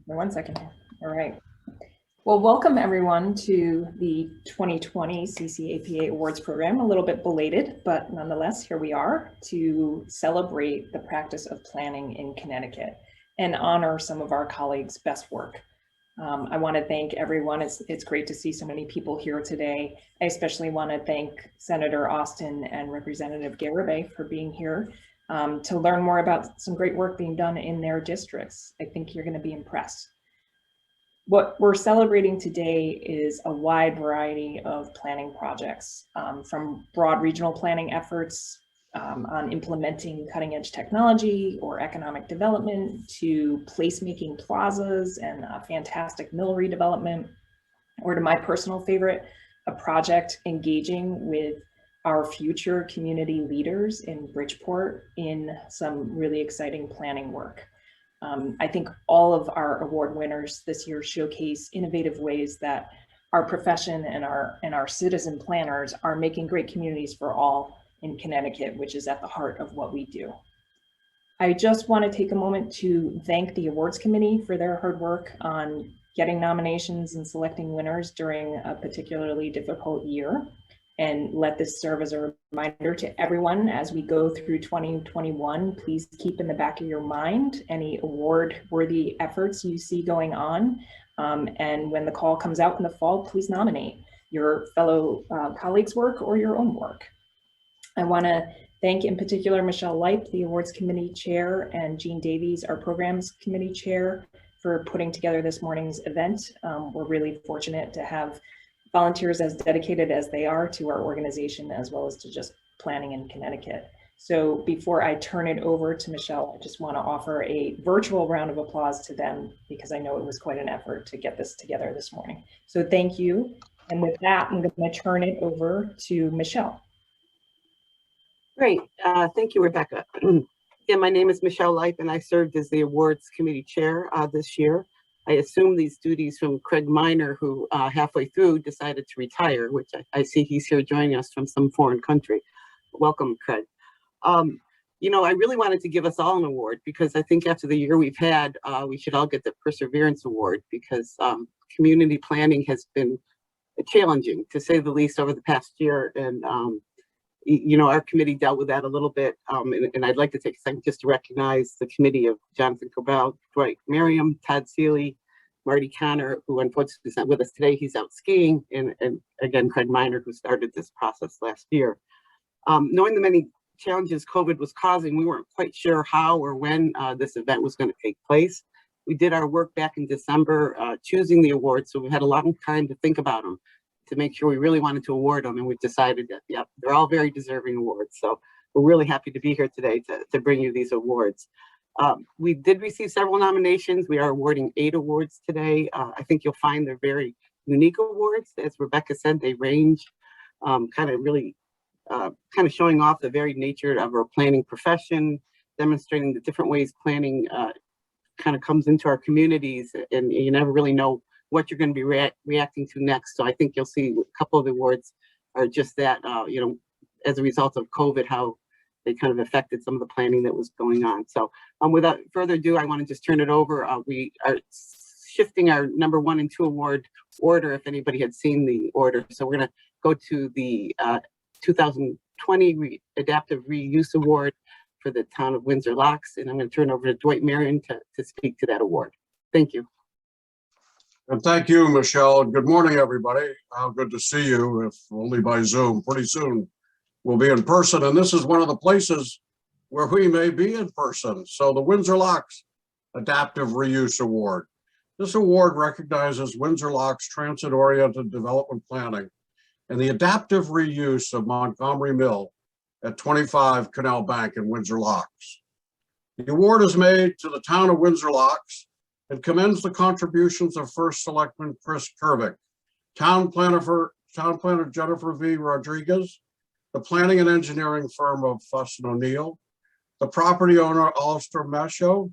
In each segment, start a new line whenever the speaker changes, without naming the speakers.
1 second. All right. Well, welcome everyone to the 2020 CCAPA Awards Program. A little bit belated, but nonetheless, here we are to celebrate the practice of planning in Connecticut and honor some of our colleagues' best work. I want to thank everyone. It's great to see so many people here today. I especially want to thank Senator Austin and Representative Garibay for being here to learn more about some great work being done in their districts. I think you're going to be impressed. What we're celebrating today is a wide variety of planning projects, from broad regional planning efforts on implementing cutting edge technology or economic development to placemaking plazas and a fantastic mill redevelopment, or to my personal favorite, a project engaging with our future community leaders in Bridgeport in some really exciting planning work. I think all of our award winners this year showcase innovative ways that our profession and our citizen planners are making great communities for all in Connecticut, which is at the heart of what we do. I just want to take a moment to thank the awards committee for their hard work on getting nominations and selecting winners during a particularly difficult year, and let this serve as a reminder to everyone as we go through 2021. Please keep in the back of your mind any award-worthy efforts you see going on, and when the call comes out in the fall, please nominate your fellow colleagues' work or your own work. I want to thank in particular Michelle Leip, the awards committee chair, and Jean Davies, our programs committee chair, for putting together this morning's event. We're really fortunate to have volunteers as dedicated as they are to our organization, as well as to just planning in Connecticut. So before I turn it over to Michelle, I just want to offer a virtual round of applause to them, because I know it was quite an effort to get this together this morning. So thank you. And with that, I'm going to turn it over to Michelle.
Great. Thank you, Rebecca. Yeah, my name is Michelle Leip, and I served as the awards committee chair this year. I assumed these duties from Craig Miner, who halfway through decided to retire, which I see he's here joining us from some foreign country. Welcome, Craig. You know, I really wanted to give us all an award, because I think after the year we've had, we should all get the Perseverance Award, because community planning has been challenging, to say the least, over the past year. And you know, our committee dealt with that a little bit, and I'd like to take a second just to recognize the committee of Jonathan Cobell, Dwight Merriam, Todd Seeley, Marty Connor, who unfortunately is not with us today. He's out skiing, and again, Craig Miner, who started this process last year. Knowing the many challenges COVID was causing, we weren't quite sure how or when this event was going to take place. We did our work back in December, choosing the awards, so we had a lot of time to think about them, to make sure we really wanted to award them, and we've decided that, yep, they're all very deserving awards. So we're really happy to be here today to bring you these awards. We did receive several nominations. We are awarding 8 awards today. I think you'll find they're very unique awards. As Rebecca said, they range kind of showing off the varied nature of our planning profession, demonstrating the different ways planning kind of comes into our communities, and you never really know what you're going to be reacting to next. So I think you'll see a couple of the awards are just that, you know, as a result of COVID, how they kind of affected some of the planning that was going on. So without further ado, I want to just turn it over. We are shifting our number 1 and 2 award order, if anybody had seen the order. So we're going to go to the 2020 Adaptive Reuse Award for the town of Windsor Locks. And I'm going to turn over to Dwight Marion to speak to that award. Thank you.
And thank you, Michelle. Good morning, everybody. Good to see you, if only by Zoom. Pretty soon we'll be in person, and this is one of the places where we may be in person. So the Windsor Locks Adaptive Reuse Award. This award recognizes Windsor Locks transit-oriented development planning and the adaptive reuse of Montgomery Mill at 25 Canal Bank in Windsor Locks. The award is made to the town of Windsor Locks and commends the contributions of First Selectman Chris Kervick, Town Planner Jennifer V. Rodriguez, the planning and engineering firm of Fuss and O'Neill, the property owner Alistair Mesho,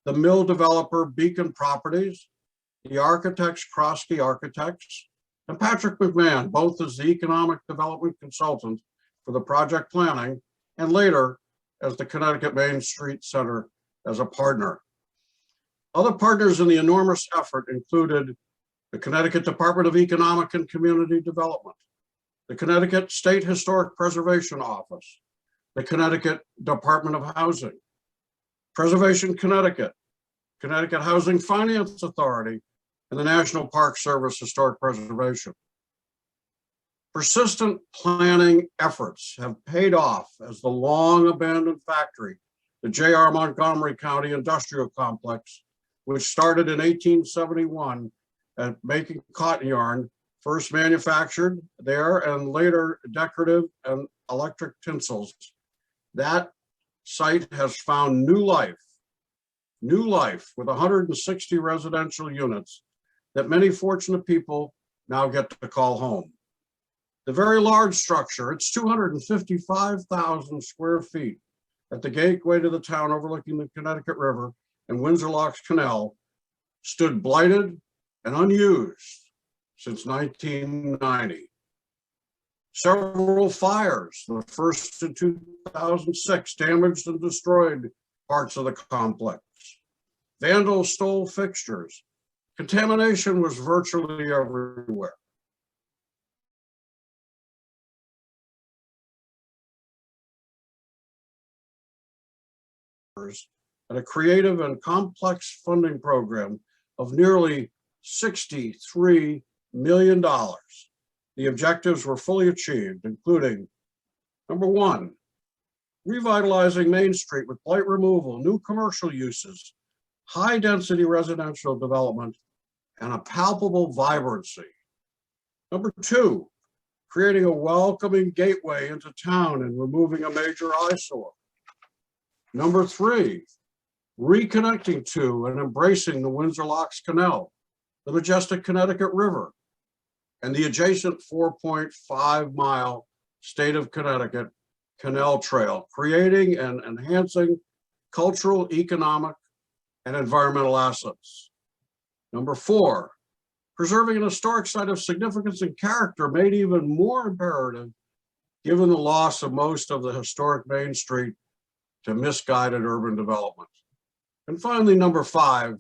the mill developer Beacon Properties, the architects Krosky Architects, and Patrick McMahon, both as the economic development consultant for the project planning, and later as the Connecticut Main Street Center as a partner. Other partners in the enormous effort included the Connecticut Department of Economic and Community Development, the Connecticut State Historic Preservation Office, the Connecticut Department of Housing, Preservation Connecticut, Connecticut Housing Finance Authority, and the National Park Service Historic Preservation. Persistent planning efforts have paid off as the long abandoned factory, the J.R. Montgomery County Industrial Complex, which started in 1871 at making cotton yarn, first manufactured there and later decorative and electric tinsels. That site has found new life with 160 residential units that many fortunate people now get to call home. The very large structure, it's 255,000 square feet at the gateway to the town overlooking the Connecticut River and Windsor Locks Canal, stood blighted and unused since 1990. Several fires, the first in 2006, damaged and destroyed parts of the complex. Vandals stole fixtures. Contamination was virtually everywhere. And a creative and complex funding program of nearly $63 million. The objectives were fully achieved, including, number one, revitalizing Main Street with blight removal, new commercial uses, high-density residential development, and a palpable vibrancy. Number two, creating a welcoming gateway into town and removing a major eyesore. Number three, reconnecting to and embracing the Windsor Locks Canal, the majestic Connecticut River, and the adjacent 4.5-mile state of Connecticut Canal Trail, creating and enhancing cultural, economic, and environmental assets. Number four, preserving an historic site of significance and character made even more imperative given the loss of most of the historic Main Street to misguided urban development. And finally, number five,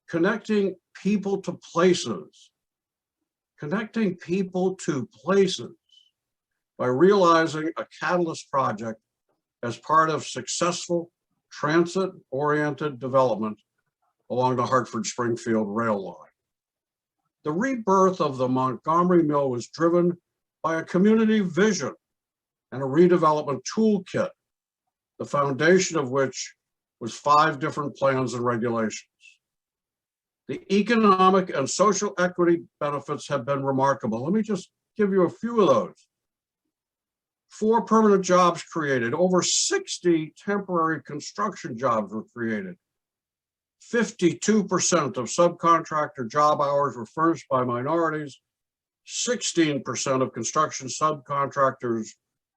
connecting people to places. Connecting people to places by realizing a catalyst project as part of successful transit-oriented development along the Hartford-Springfield rail line. The rebirth of the Montgomery Mill was driven by a community vision and a redevelopment toolkit, the foundation of which was 5 different plans and regulations. The economic and social equity benefits have been remarkable. Let me just give you a few of those. 4 permanent jobs created, over 60 temporary construction jobs were created. 52% of subcontractor job hours were furnished by minorities. 16% of construction subcontractors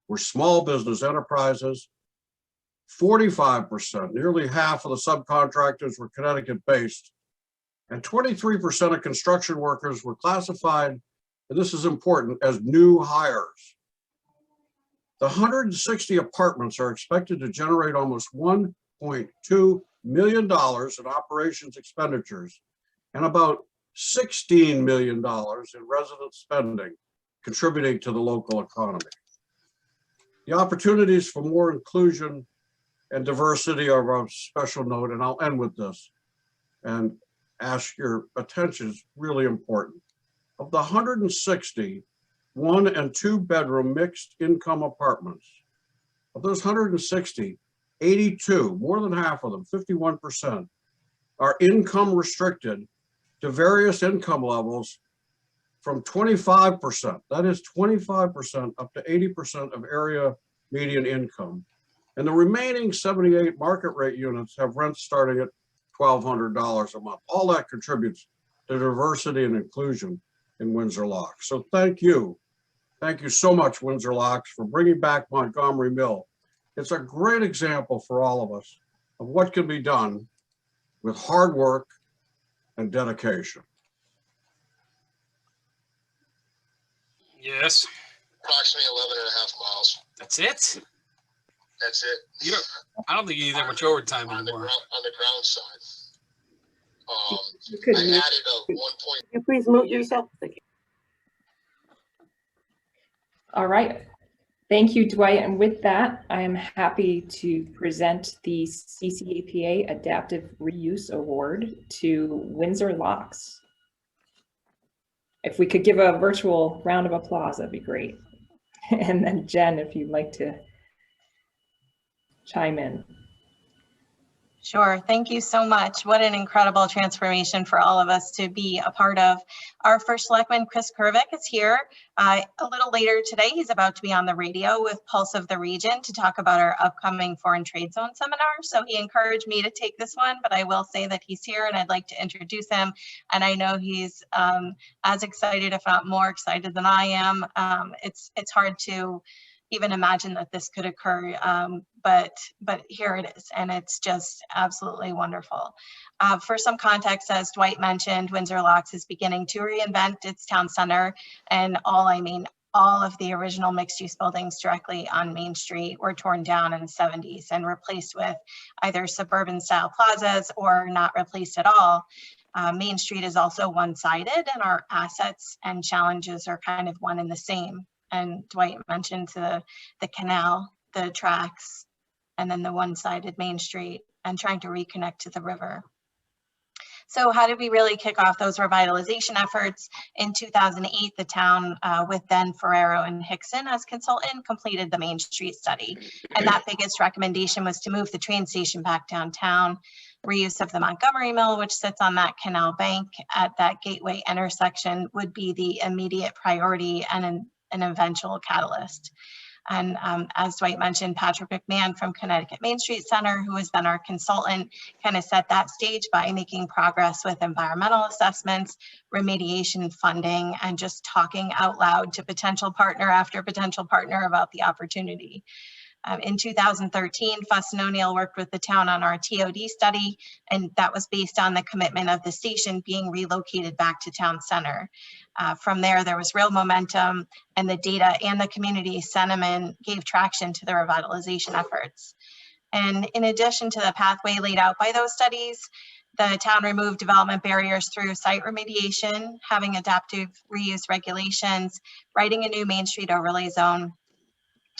were small business enterprises. 45%, nearly half of the subcontractors were Connecticut-based, and 23% of construction workers were classified, and this is important, as new hires. The 160 apartments are expected to generate almost $1.2 million in operations expenditures and about $16 million in resident spending, contributing to the local economy. The opportunities for more inclusion and diversity are of special note, and I'll end with this and ask your attention, is really important. Of the 160 1- and 2-bedroom mixed income apartments, of those 160, 82, more than half of them, 51%, are income restricted to various income levels from 25%, that is 25% up to 80% of area median income. And the remaining 78 market rate units have rents starting at $1,200 a month. All that contributes to diversity and inclusion in Windsor Locks. So thank you. Thank you so much, Windsor Locks, for bringing back Montgomery Mill. It's a great example for all of us of what can be done with hard work and dedication.
Yes.
Approximately 11.5 miles.
That's it?
That's it.
I don't think you need that much overtime
on the
anymore.
ground side.
You could
I
mute.
added a 1 point.
Can you please mute yourself? Thank you.
All right. Thank you, Dwight. And with that, I am happy to present the CCAPA Adaptive Reuse Award to Windsor Locks. If we could give a virtual round of applause, that'd be great. And then Jen, if you'd like to chime in.
Sure. Thank you so much. What an incredible transformation for all of us to be a part of. Our first selectman, Chris Kervick, is here. A little later today, he's about to be on the radio with Pulse of the Region to talk about our upcoming Foreign Trade Zone seminar. So he encouraged me to take this one, but I will say that he's here and I'd like to introduce him. And I know he's as excited, if not more excited than I am. It's hard to even imagine that this could occur, but here it is, and it's just absolutely wonderful. For some context, as Dwight mentioned, Windsor Locks is beginning to reinvent its town center, and all of the original mixed-use buildings directly on Main Street were torn down in the 70s and replaced with either suburban-style plazas or not replaced at all. Main Street is also one-sided, and our assets and challenges are kind of one and the same. And Dwight mentioned the canal, the tracks, and then the one-sided Main Street, and trying to reconnect to the river. So how did we really kick off those revitalization efforts? In 2008, the town, with then Ferrero and Hickson as consultant, completed the Main Street study. And that biggest recommendation was to move the train station back downtown. Reuse of the Montgomery mill, which sits on that canal bank at that gateway intersection, would be the immediate priority and an eventual catalyst. And as Dwight mentioned, Patrick McMahon from Connecticut Main Street Center, who has been our consultant, kind of set that stage by making progress with environmental assessments, remediation funding, and just talking out loud to potential partner after potential partner about the opportunity. In 2013, Fuss and O'Neill worked with the town on our TOD study, and that was based on the commitment of the station being relocated back to town center. From there was real momentum, and the data and the community sentiment gave traction to the revitalization efforts. And in addition to the pathway laid out by those studies, the town removed development barriers through site remediation, having adaptive reuse regulations, writing a new Main Street overlay zone,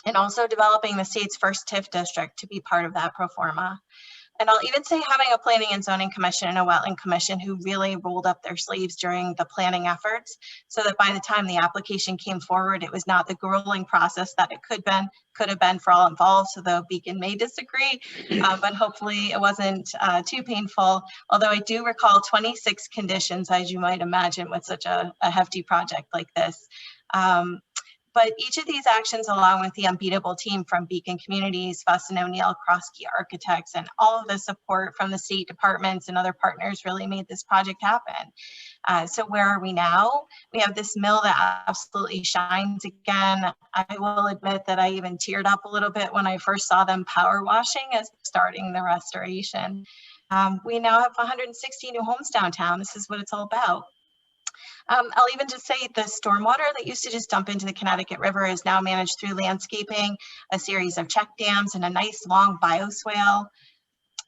and also developing the state's first TIF district to be part of that pro forma. And I'll even say having a planning and zoning commission and a wetland commission who really rolled up their sleeves during the planning efforts, so that by the time the application came forward, it was not the grueling process that it could have been for all involved. So the Beacon may disagree, but hopefully it wasn't too painful. Although I do recall 26 conditions, as you might imagine, with such a hefty project like this. But each of these actions, along with the unbeatable team from Beacon Communities, Fuss and O'Neill, Crosskey Architects, and all of the support from the state departments and other partners really made this project happen. So where are we now? We have this mill that absolutely shines again. I will admit that I even teared up a little bit when I first saw them power washing as starting the restoration. We now have 160 new homes downtown. This is what it's all about. I'll even just say the stormwater that used to just dump into the Connecticut River is now managed through landscaping, a series of check dams, and a nice long bioswale.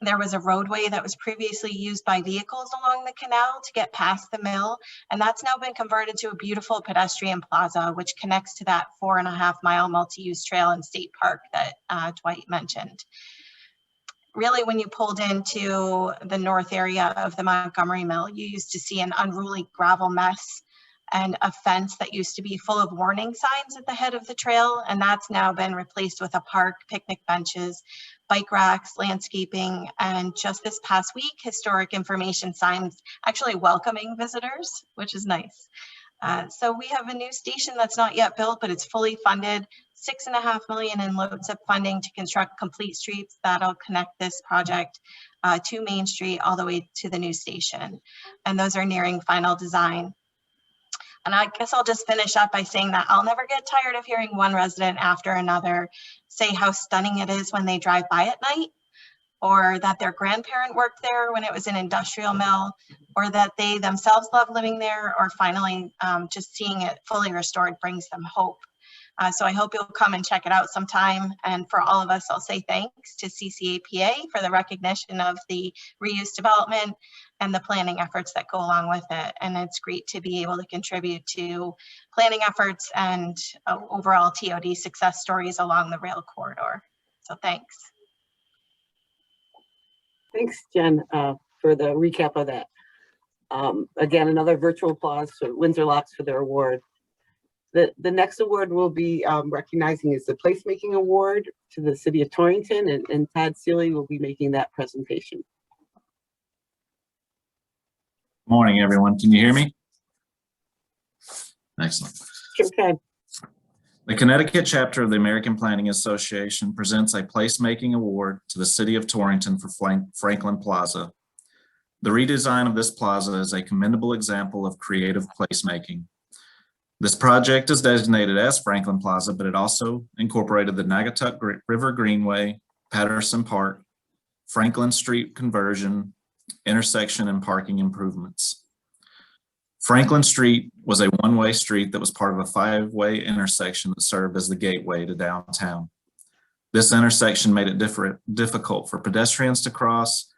There was a roadway that was previously used by vehicles along the canal to get past the mill, and that's now been converted to a beautiful pedestrian plaza, which connects to that 4.5-mile multi-use trail and state park that Dwight mentioned. Really, when you pulled into the north area of the Montgomery mill, you used to see an unruly gravel mess and a fence that used to be full of warning signs at the head of the trail. And that's now been replaced with a park, picnic benches, bike racks, landscaping, and just this past week, historic information signs actually welcoming visitors, which is nice. So we have a new station that's not yet built, but it's fully funded, $6.5 million in LoTSIP funding to construct complete streets that'll connect this project to Main Street all the way to the new station. And those are nearing final design. And I guess I'll just finish up by saying that I'll never get tired of hearing one resident after another say how stunning it is when they drive by at night, or that their grandparent worked there when it was an industrial mill, or that they themselves love living there, or finally just seeing it fully restored brings them hope. So I hope you'll come and check it out sometime. And for all of us, I'll say thanks to CCAPA for the recognition of the reuse development and the planning efforts that go along with it. And it's great to be able to contribute to planning efforts and overall TOD success stories along the rail corridor. So thanks.
Thanks, Jen, for the recap of that. Again, another virtual applause for Windsor Locks for their award. The next award we'll be recognizing is the Placemaking Award to the City of Torrington, and Todd Seeley will be making that presentation.
Morning, everyone. Can you hear me? Excellent.
Sure can.
The Connecticut chapter of the American Planning Association presents a placemaking award to the City of Torrington for Franklin Plaza. The redesign of this plaza is a commendable example of creative placemaking. This project is designated as Franklin Plaza, but it also incorporated the Naugatuck River Greenway, Patterson Park, Franklin Street conversion, intersection, and parking improvements. Franklin Street was a one-way street that was part of a five-way intersection that served as the gateway to downtown. This intersection made it difficult for pedestrians to cross,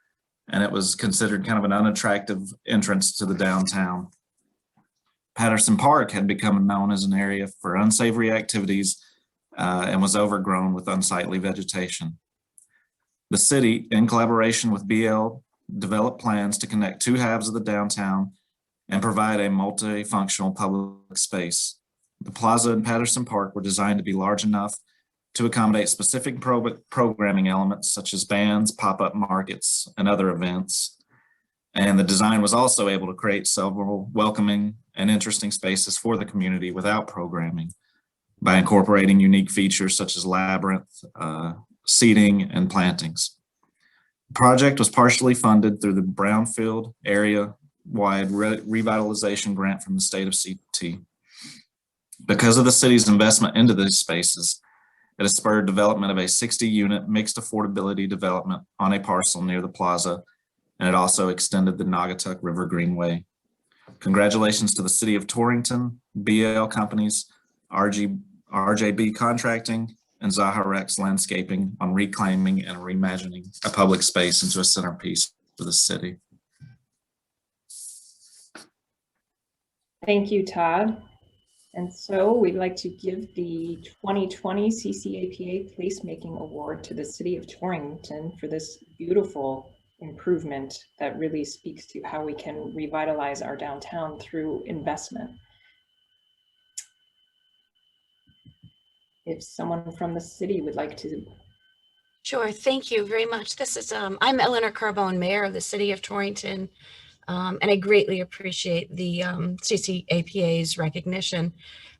and it was considered kind of an unattractive entrance to the downtown. Patterson Park had become known as an area for unsavory activities and was overgrown with unsightly vegetation. The city, in collaboration with BL, developed plans to connect two halves of the downtown and provide a multifunctional public space. The plaza and Patterson Park were designed to be large enough to accommodate specific programming elements such as bands, pop-up markets, and other events. And the design was also able to create several welcoming and interesting spaces for the community without programming by incorporating unique features such as labyrinth, seating, and plantings. The project was partially funded through the Brownfield area-wide revitalization grant from the state of CT. Because of the city's investment into these spaces, it has spurred development of a 60-unit mixed affordability development on a parcel near the plaza, and it also extended the Naugatuck River Greenway. Congratulations to the City of Torrington, BL Companies, RJB Contracting, and Zaharex Landscaping on reclaiming and reimagining a public space into a centerpiece for the city.
Thank you, Todd. And so we'd like to give the 2020 CCAPA Placemaking Award to the City of Torrington for this beautiful improvement that really speaks to how we can revitalize our downtown through investment. If someone from the city would like to.
Sure, thank you very much. This is, I'm Eleanor Carbone, Mayor of the City of Torrington, and I greatly appreciate the CCAPA's recognition.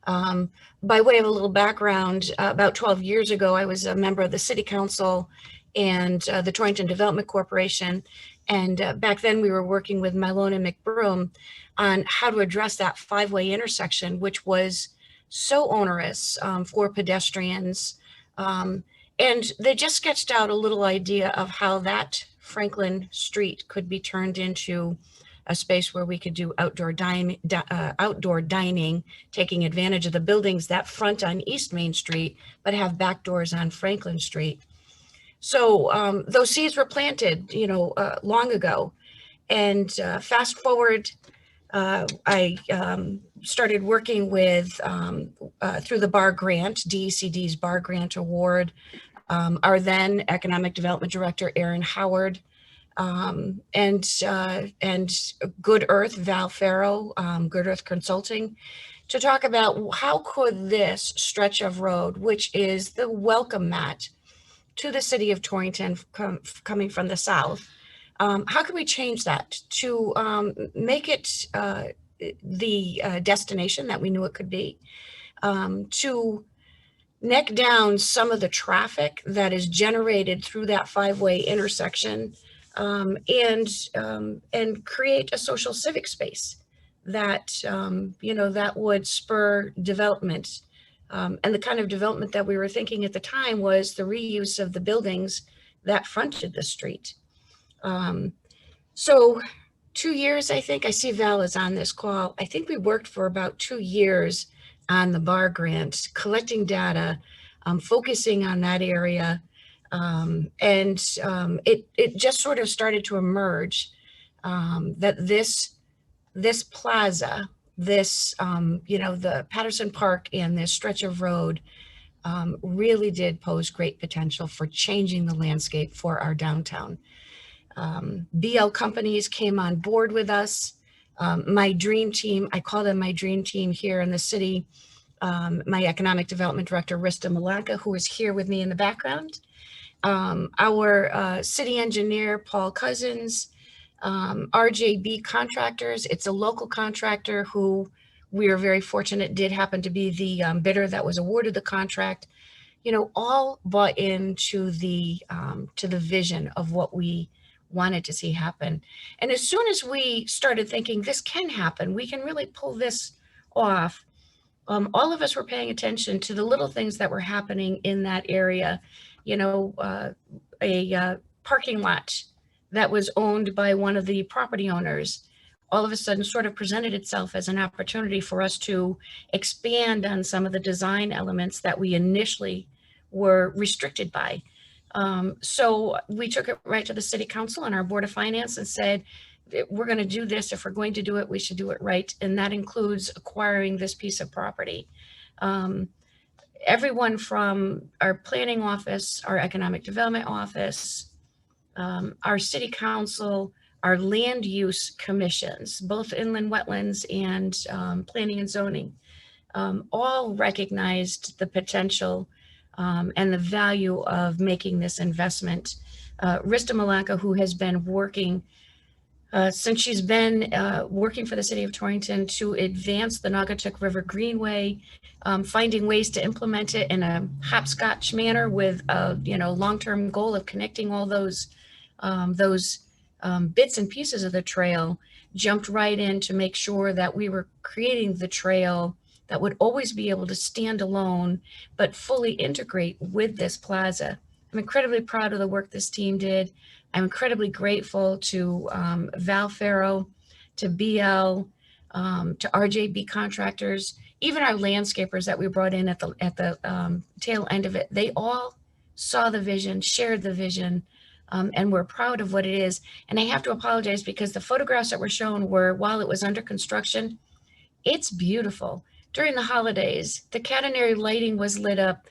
By way of a little background, about 12 years ago, I was a member of the City Council and the Torrington Development Corporation. And back then we were working with Malone and McBroom on how to address that five-way intersection, which was so onerous for pedestrians. And they just sketched out a little idea of how that Franklin Street could be turned into a space where we could do outdoor dining, taking advantage of the buildings that front on East Main Street, but have back doors on Franklin Street. So those seeds were planted, long ago. And fast forward, I started working with, through the BAR grant, DECD's BAR grant award, our then Economic Development Director, Aaron Howard, and Good Earth, Val Farrow, Good Earth Consulting, to talk about how could this stretch of road, which is the welcome mat to the City of Torrington coming from the south, how can we change that to make it the destination that we knew it could be, to neck down some of the traffic that is generated through that five-way intersection, and create a social civic space that that would spur development. And the kind of development that we were thinking at the time was the reuse of the buildings that fronted the street. So 2 years, I think, I see Val is on this call. I think we worked for about 2 years on the bar grant, collecting data, focusing on that area. It just sort of started to emerge that this plaza, the Patterson Park and this stretch of road really did pose great potential for changing the landscape for our downtown. BL companies came on board with us. My dream team, I call them my dream team here in the city. My economic development director, Rista Malaka, who is here with me in the background. Our city engineer, Paul Cousins, RJB Contractors. It's a local contractor who we are very fortunate did happen to be the bidder that was awarded the contract. All bought into the vision of what we wanted to see happen. And as soon as we started thinking this can happen, we can really pull this off, all of us were paying attention to the little things that were happening in that area. A parking lot that was owned by one of the property owners all of a sudden sort of presented itself as an opportunity for us to expand on some of the design elements that we initially were restricted by. So we took it right to the city council and our board of finance and said, we're going to do this. If we're going to do it, we should do it right. And that includes acquiring this piece of property. Everyone from our planning office, our economic development office, our city council, our land use commissions, both inland wetlands and planning and zoning, all recognized the potential and the value of making this investment. Rista Malaka, who has been working since she's been working for the city of Torrington to advance the Naugatuck River Greenway, finding ways to implement it in a hopscotch manner with a long-term goal of connecting all those bits and pieces of the trail, jumped right in to make sure that we were creating the trail that would always be able to stand alone, but fully integrate with this plaza. I'm incredibly proud of the work this team did. I'm incredibly grateful to Val Farrow, to BL, to RJB Contractors, even our landscapers that we brought in at the tail end of it. They all saw the vision, shared the vision, and we're proud of what it is. And I have to apologize because the photographs that were shown were while it was under construction. It's beautiful. During the holidays, the catenary lighting was lit up.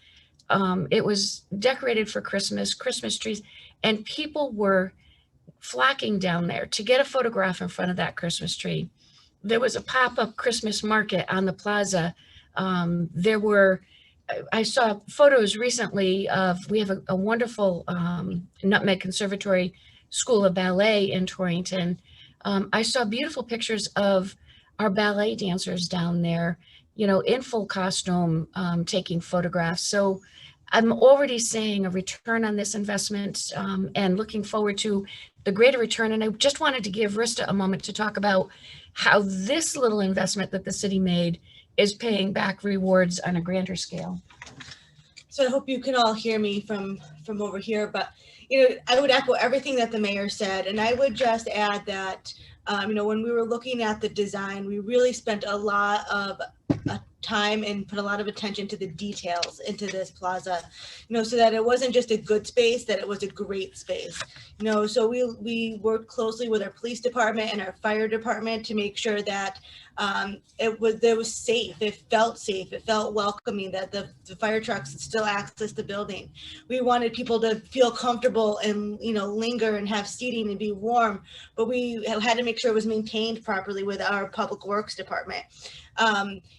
It was decorated for Christmas trees, and people were flocking down there to get a photograph in front of that Christmas tree. There was a pop-up Christmas market on the plaza. I saw photos recently of, we have a wonderful Nutmeg Conservatory School of Ballet in Torrington. I saw beautiful pictures of our ballet dancers down there, in full costume, taking photographs. So I'm already seeing a return on this investment and looking forward to the greater return. And I just wanted to give Rista a moment to talk about how this little investment that the city made is paying back rewards on a grander scale.
So I hope you can all hear me from over here, but I would echo everything that the mayor said, and I would just add that when we were looking at the design, we really spent a lot of time and put a lot of attention to the details into this plaza, so that it wasn't just a good space, that it was a great space. So we worked closely with our police department and our fire department to make sure that it was safe. It felt welcoming, that the fire trucks still access the building. We wanted people to feel comfortable and linger and have seating and be warm, but we had to make sure it was maintained properly with our public works department.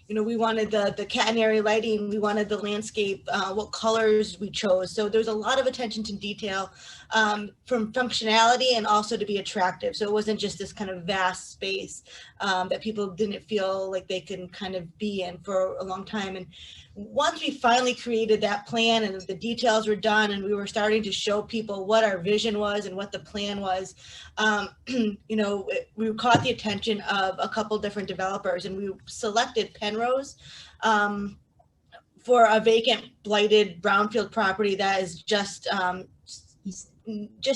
We wanted the catenary lighting, we wanted the landscape, what colors we chose. So there's a lot of attention to detail from functionality and also to be attractive. So it wasn't just this kind of vast space that people didn't feel like they can kind of be in for a long time. And once we finally created that plan and the details were done and we were starting to show people what our vision was and what the plan was, we caught the attention of a couple different developers, and we selected Penrose for a vacant, blighted brownfield property that is just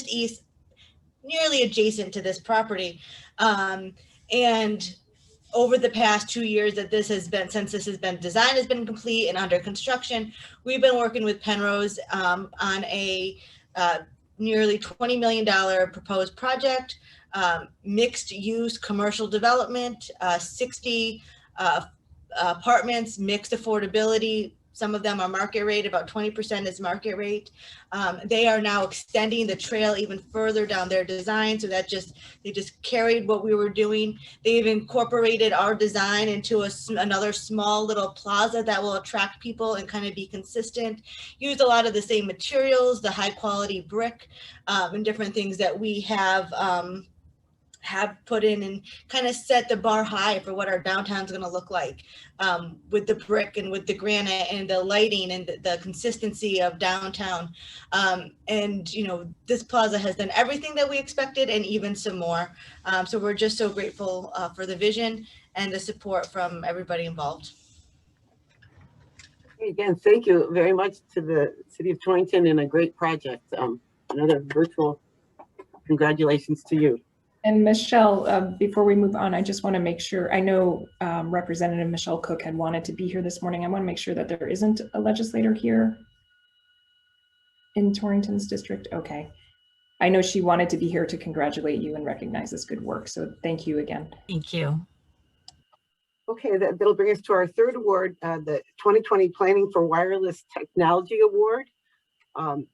east, nearly adjacent to this property. And over the past 2 years that since this has been design has been complete and under construction, we've been working with Penrose on a nearly $20 million proposed project, mixed use commercial development, 60 apartments, mixed affordability. Some of them are market rate, about 20% is market rate. They are now extending the trail even further down their design, so that they just carried what we were doing. They've incorporated our design into another small little plaza that will attract people and kind of be consistent. Used a lot of the same materials, the high quality brick, and different things that we have put in, and kind of set the bar high for what our downtown is going to look like, with the brick and with the granite and the lighting and the consistency of downtown. And you know, this plaza has done everything that we expected and even some more. So we're just so grateful for the vision and the support from everybody involved.
Again, thank you very much to the City of Torrington and a great project. Another virtual congratulations to you.
And Michelle, before we move on, I just want to make sure, I know Representative Michelle Cook had wanted to be here this morning. I want to make sure that there isn't a legislator here in Torrington's district. Okay. I know she wanted to be here to congratulate you and recognize this good work. So thank you again.
Thank you.
Okay, that'll bring us to our third award, the 2020 Planning for Wireless Technology Award.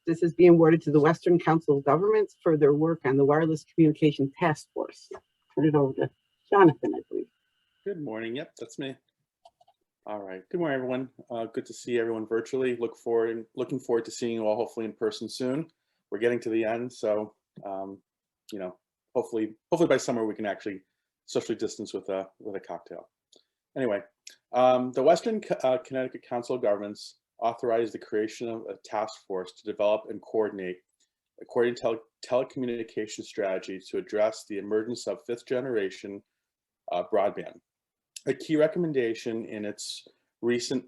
This is being awarded to the Western Council of Governments for their work on the Wireless Communication Task Force. Turn it over to Jonathan, I believe.
Good morning. Yep, that's me. All right. Good morning, everyone. Good to see everyone virtually. Looking forward to seeing you all hopefully in person soon. We're getting to the end, so you know, hopefully by summer we can actually socially distance with a cocktail. Anyway, the Western Connecticut Council of Governments authorized the creation of a task force to develop and coordinate a telecommunication strategy to address the emergence of fifth generation broadband. A key recommendation in its recent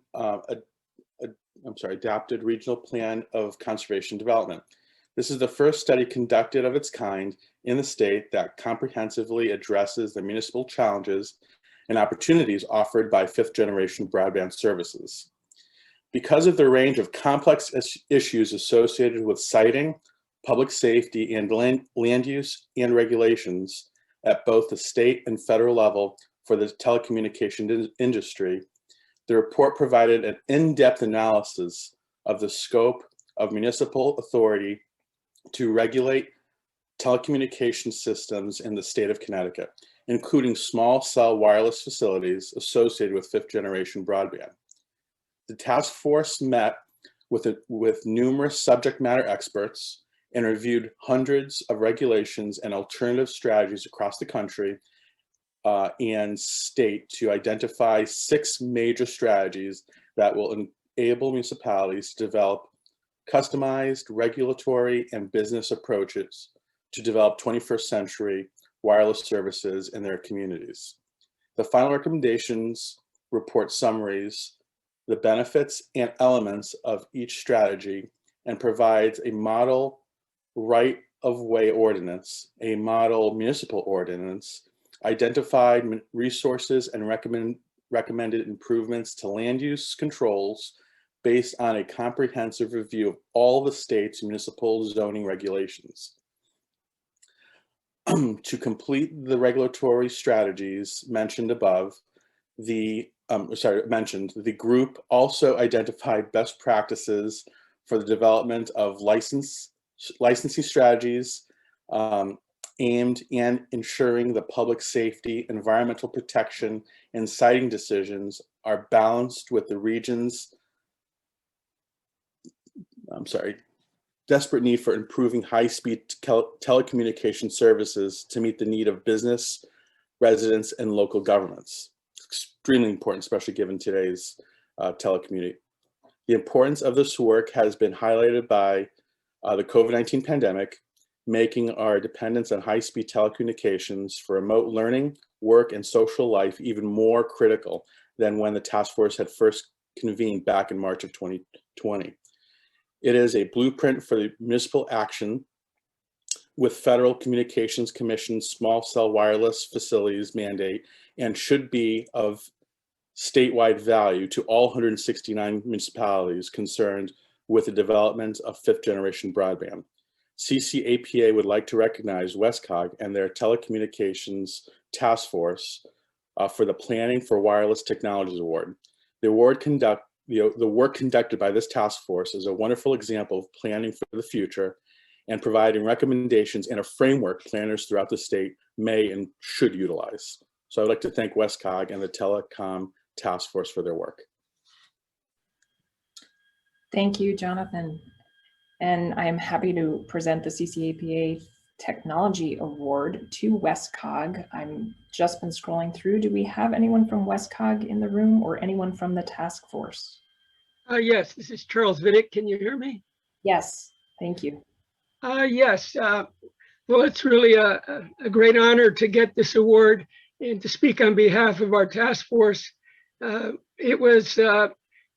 adopted regional plan of conservation development. This is the first study conducted of its kind in the state that comprehensively addresses the municipal challenges and opportunities offered by fifth generation broadband services. Because of the range of complex issues associated with siting, public safety, and land use and regulations at both the state and federal level for the telecommunication industry, the report provided an in-depth analysis of the scope of municipal authority to regulate telecommunication systems in the state of Connecticut, including small cell wireless facilities associated with fifth generation broadband. The task force met with numerous subject matter experts and reviewed hundreds of regulations and alternative strategies across the country and state to identify 6 major strategies that will enable municipalities to develop customized regulatory and business approaches to develop 21st century wireless services in their communities. The final recommendations report summaries the benefits and elements of each strategy and provides a model right-of-way ordinance, a model municipal ordinance, identified resources and recommended improvements to land use controls based on a comprehensive review of all the state's municipal zoning regulations. To complete the regulatory strategies mentioned above, the group also identified best practices for the development of licensing strategies aimed at ensuring the public safety, environmental protection, and siting decisions are balanced with the region's desperate need for improving high-speed telecommunication services to meet the need of business, residents, and local governments. Extremely important, especially given today's telecommuting. The importance of this work has been highlighted by the COVID-19 pandemic, making our dependence on high-speed telecommunications for remote learning, work, and social life even more critical than when the task force had first convened back in March of 2020. It is a blueprint for the municipal action with Federal Communications Commission's small cell wireless facilities mandate and should be of statewide value to all 169 municipalities concerned with the development of fifth generation broadband. CCAPA would like to recognize WestCog and their telecommunications task force for the Planning for Wireless Technologies Award. The work conducted by this task force is a wonderful example of planning for the future and providing recommendations and a framework planners throughout the state may and should utilize. So I'd like to thank WestCog and the Telecom Task Force for their work.
Thank you, Jonathan. And I am happy to present the CCAPA Technology Award to WestCog. I'm just been scrolling through. Do we have anyone from WestCog in the room or anyone from the task force?
Yes, this is Charles Vidic. Can you hear me?
Yes, thank you.
Yes. Well, it's really a great honor to get this award and to speak on behalf of our task force. It was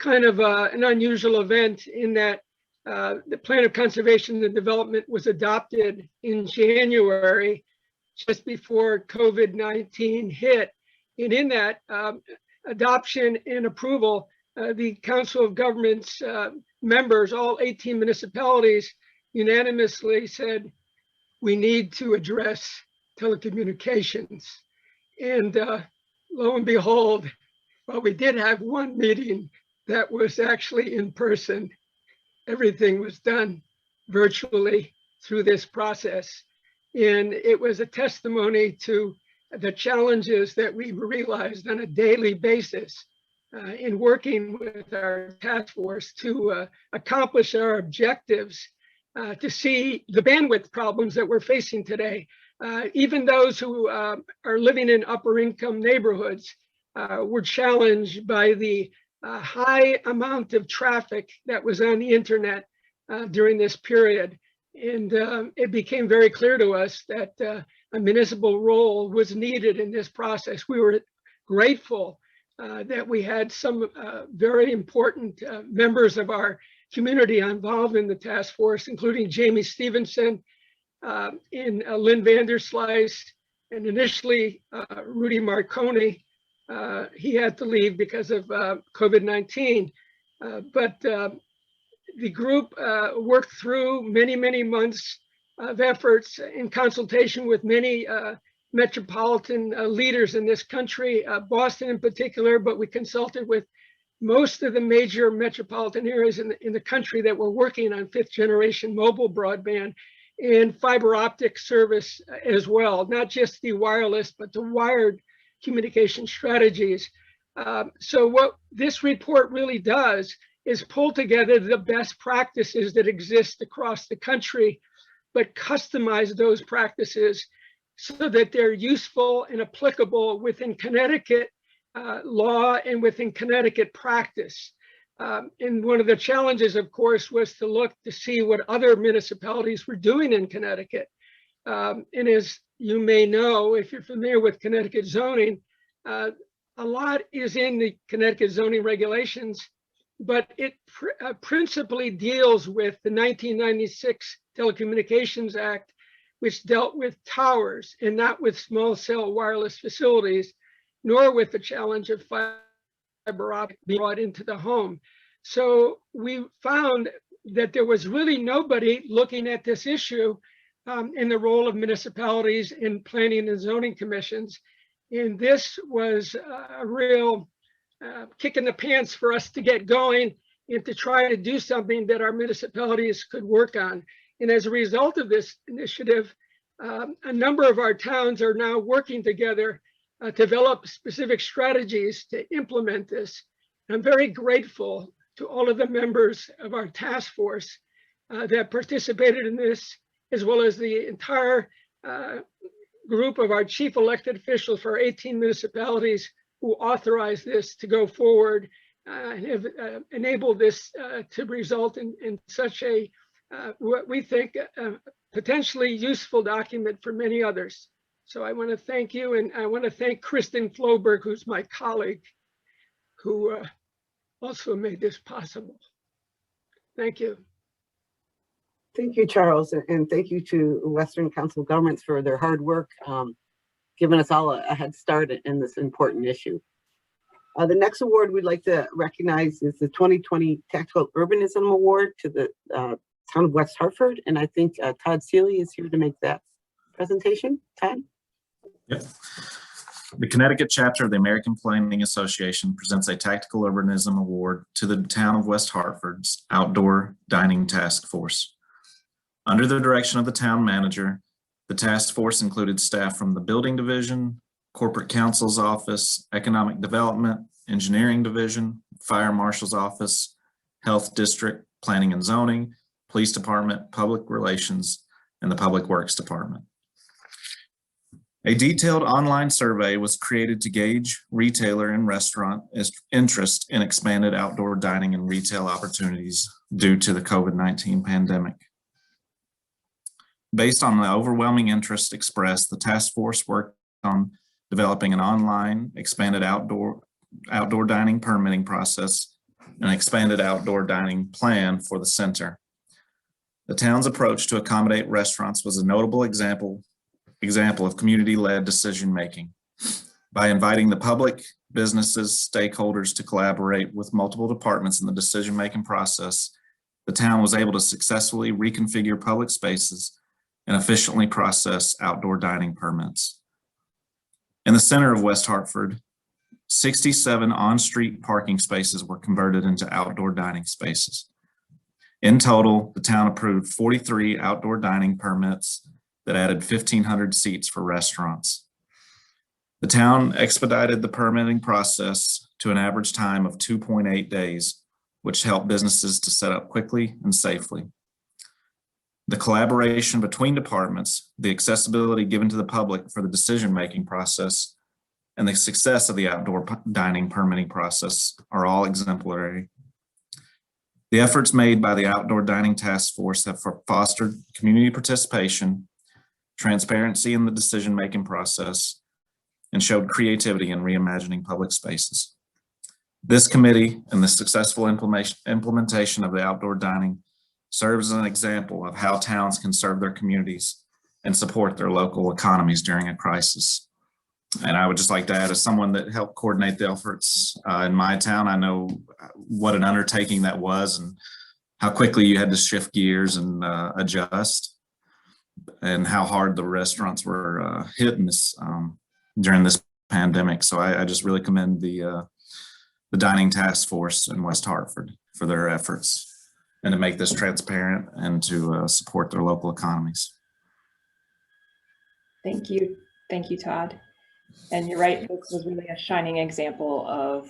kind of an unusual event in that the Plan of Conservation and Development was adopted in January, just before COVID-19 hit. And in that adoption and approval, the Council of Governments members, all 18 municipalities, unanimously said, we need to address telecommunications. And lo and behold, well, we did have one meeting that was actually in person. Everything was done virtually through this process. And it was a testimony to the challenges that we realized on a daily basis in working with our task force to accomplish our objectives, to see the bandwidth problems that we're facing today. Even those who are living in upper income neighborhoods were challenged by the high amount of traffic that was on the internet during this period. And it became very clear to us that a municipal role was needed in this process. We were grateful that we had some very important members of our community involved in the task force, including Jamie Stevenson and Lynn Vanderslice, and initially Rudy Marconi. He had to leave because of COVID-19, but the group worked through many months of efforts in consultation with many metropolitan leaders in this country, Boston in particular, but we consulted with most of the major metropolitan areas in the country that were working on fifth generation mobile broadband and fiber optic service as well, not just the wireless, but the wired communication strategies. So what this report really does is pull together the best practices that exist across the country, but customize those practices so that they're useful and applicable within Connecticut law and within Connecticut practice. And one of the challenges, of course, was to look to see what other municipalities were doing in Connecticut. And as you may know, if you're familiar with Connecticut zoning, a lot is in the Connecticut zoning regulations, but it principally deals with the 1996 Telecommunications Act, which dealt with towers and not with small cell wireless facilities, nor with the challenge of fiber optic being brought into the home. So we found that there was really nobody looking at this issue in the role of municipalities in planning and zoning commissions. And this was a real kick in the pants for us to get going and to try to do something that our municipalities could work on. And as a result of this initiative, a number of our towns are now working together to develop specific strategies to implement this. I'm very grateful to all of the members of our task force that participated in this, as well as the entire group of our chief elected officials for 18 municipalities who authorized this to go forward and have enabled this to result in such a, what we think, potentially useful document for many others. So I want to thank you, and I want to thank Kristen Floberg, who's my colleague, who also made this possible. Thank you.
Thank you, Charles, and thank you to Western Council of Governments for their hard work, giving us all a head start in this important issue. The next award we'd like to recognize is the 2020 Tactical Urbanism Award to the town of West Hartford, and I think Todd Seeley is here to make that presentation. Todd?
Yep. The Connecticut chapter of the American Planning Association presents a Tactical Urbanism Award to the town of West Hartford's Outdoor Dining Task Force. Under the direction of the town manager, the task force included staff from the Building Division, Corporate Counsel's Office, Economic Development, Engineering Division, Fire Marshal's Office, Health District, Planning and Zoning, Police Department, Public Relations, and the Public Works Department. A detailed online survey was created to gauge retailer and restaurant interest in expanded outdoor dining and retail opportunities due to the COVID-19 pandemic. Based on the overwhelming interest expressed, the task force worked on developing an online expanded outdoor dining permitting process and an expanded outdoor dining plan for the center. The town's approach to accommodate restaurants was a notable example of community-led decision-making. By inviting the public, businesses, stakeholders to collaborate with multiple departments in the decision-making process, the town was able to successfully reconfigure public spaces and efficiently process outdoor dining permits. In the center of West Hartford, 67 on-street parking spaces were converted into outdoor dining spaces. In total, the town approved 43 outdoor dining permits that added 1,500 seats for restaurants. The town expedited the permitting process to an average time of 2.8 days, which helped businesses to set up quickly and safely. The collaboration between departments, the accessibility given to the public for the decision-making process, and the success of the outdoor dining permitting process are all exemplary. The efforts made by the Outdoor Dining Task Force have fostered community participation, transparency in the decision-making process, and showed creativity in reimagining public spaces. This committee and the successful implementation of the outdoor dining serves as an example of how towns can serve their communities and support their local economies during a crisis. And I would just like to add, as someone that helped coordinate the efforts in my town, I know what an undertaking that was and how quickly you had to shift gears and adjust, and how hard the restaurants were hit in this, during this pandemic. So I just really commend the Dining Task Force in West Hartford for their efforts and to make this transparent and to support their local economies.
Thank you. Thank you, Todd. And you're right, this was really a shining example of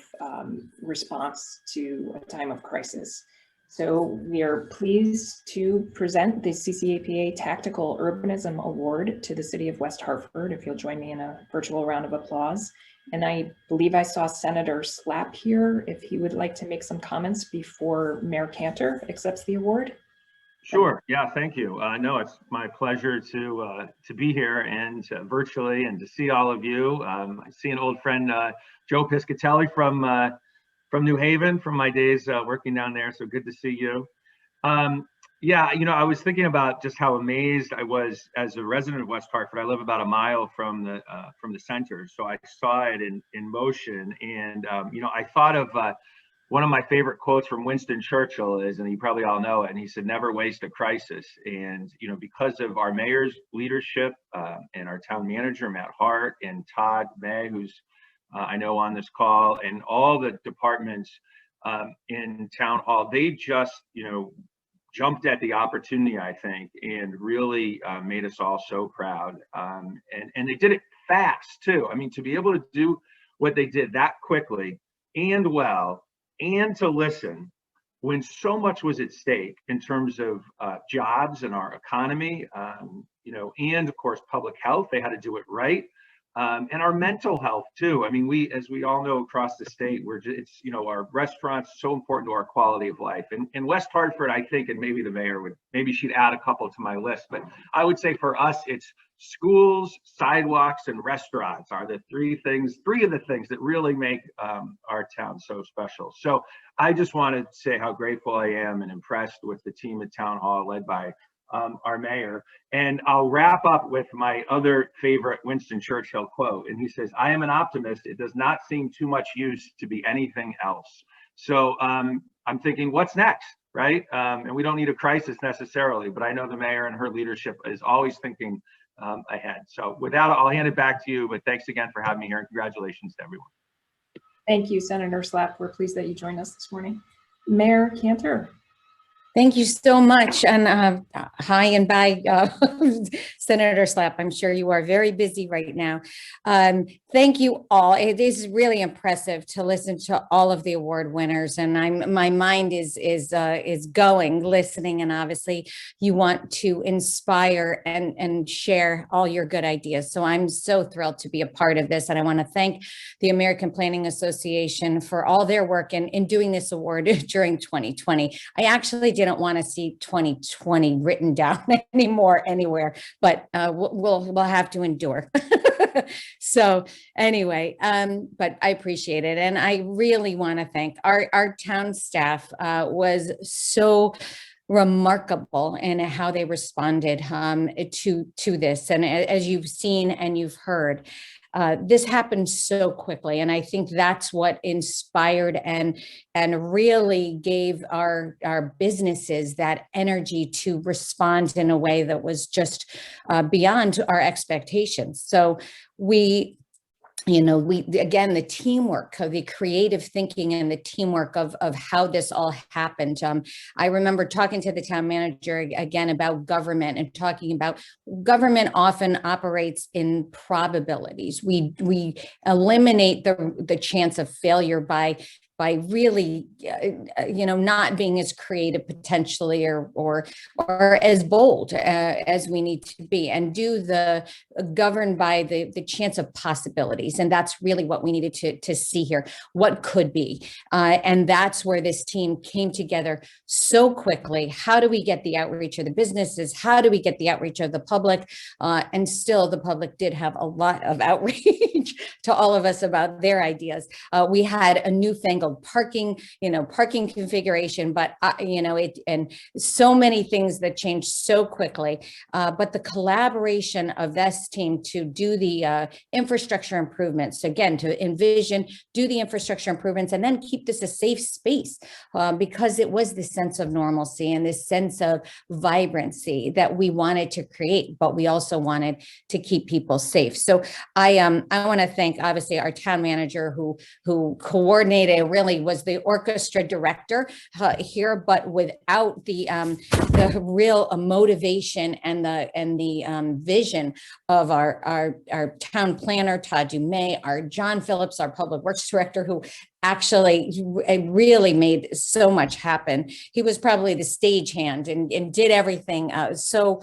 response to a time of crisis. So we are pleased to present the CCAPA Tactical Urbanism Award to the City of West Hartford. If you'll join me in a virtual round of applause. And I believe I saw Senator Slapp here, if he would like to make some comments before Mayor Cantor accepts the award.
Sure. Yeah, thank you. No, it's my pleasure to be here and virtually and to see all of you. I see an old friend, Joe Piscatelli from New Haven, from my days working down there. So good to see you. Yeah, you know, I was thinking about just how amazed I was as a resident of West Hartford. I live about a mile from the center, so I saw it in motion. And you know, I thought of one of my favorite quotes from Winston Churchill is, and you probably all know it, and he said, "Never waste a crisis." And you know, because of our mayor's leadership and our town manager Matt Hart and Todd May, who's I know on this call, and all the departments in town hall, they just, you know, jumped at the opportunity, I think, and really made us all so proud. And they did it fast too. I mean, to be able to do what they did that quickly and well, and to listen when so much was at stake in terms of jobs and our economy, you know, and of course, public health, they had to do it right. And our mental health too. I mean, as we all know across the state, it's, you know, our restaurants so important to our quality of life. And in West Hartford, I think, and maybe the mayor would, maybe she'd add a couple to my list, but I would say for us, it's schools, sidewalks, and restaurants are the three of the things that really make our town so special. So I just want to say how grateful I am and impressed with the team at Town Hall led by our mayor. And I'll wrap up with my other favorite Winston Churchill quote. And he says, "I am an optimist. It does not seem too much use to be anything else." So I'm thinking, what's next, right? And we don't need a crisis necessarily, but I know the mayor and her leadership is always thinking ahead. So with that, I'll hand it back to you, but thanks again for having me here, and congratulations to everyone.
Thank you, Senator Slapp. We're pleased that you joined us this morning. Mayor Cantor.
Thank you so much. And hi and bye, Senator Slapp. I'm sure you are very busy right now. Thank you all. It is really impressive to listen to all of the award winners, and my mind is going, listening, and obviously you want to inspire and share all your good ideas. So I'm so thrilled to be a part of this, and I want to thank the American Planning Association for all their work in doing this award during 2020. I actually didn't want to see 2020 written down anymore anywhere, but we'll have to endure. So anyway, but I appreciate it. And I really want to thank our town staff was so remarkable in how they responded to this. And as you've seen and you've heard, this happened so quickly, and I think that's what inspired and really gave our businesses that energy to respond in a way that was just beyond our expectations. So again, the teamwork, the creative thinking and the teamwork of how this all happened. I remember talking to the town manager again about government and talking about government often operates in probabilities. We eliminate the chance of failure by really, not being as creative potentially or as bold as we need to be, and govern by the chance of possibilities. And that's really what we needed to see here, what could be. And that's where this team came together so quickly. How do we get the outreach of the businesses? How do we get the outreach of the public? And still the public did have a lot of outreach to all of us about their ideas. We had a newfangled parking configuration, but and so many things that changed so quickly. But the collaboration of this team to do the infrastructure improvements, again, to envision, do the infrastructure improvements, and then keep this a safe space because it was this sense of normalcy and this sense of vibrancy that we wanted to create, but we also wanted to keep people safe. So I want to thank obviously our town manager who coordinated, really was the orchestra director here, but without the real motivation and the vision of our town planner, Todd Dumais, our John Phillips, our public works director, who actually really made so much happen. He was probably the stagehand and did everything so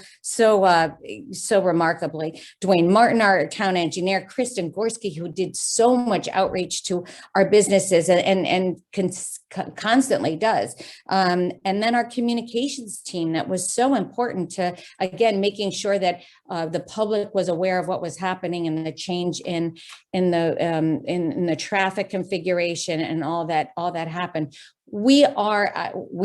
remarkably. Dwayne Martin, our town engineer, Kristen Gorski, who did so much outreach to our businesses and constantly does. And then our communications team that was so important to, again, making sure that the public was aware of what was happening and the change in the traffic configuration and all that happened. We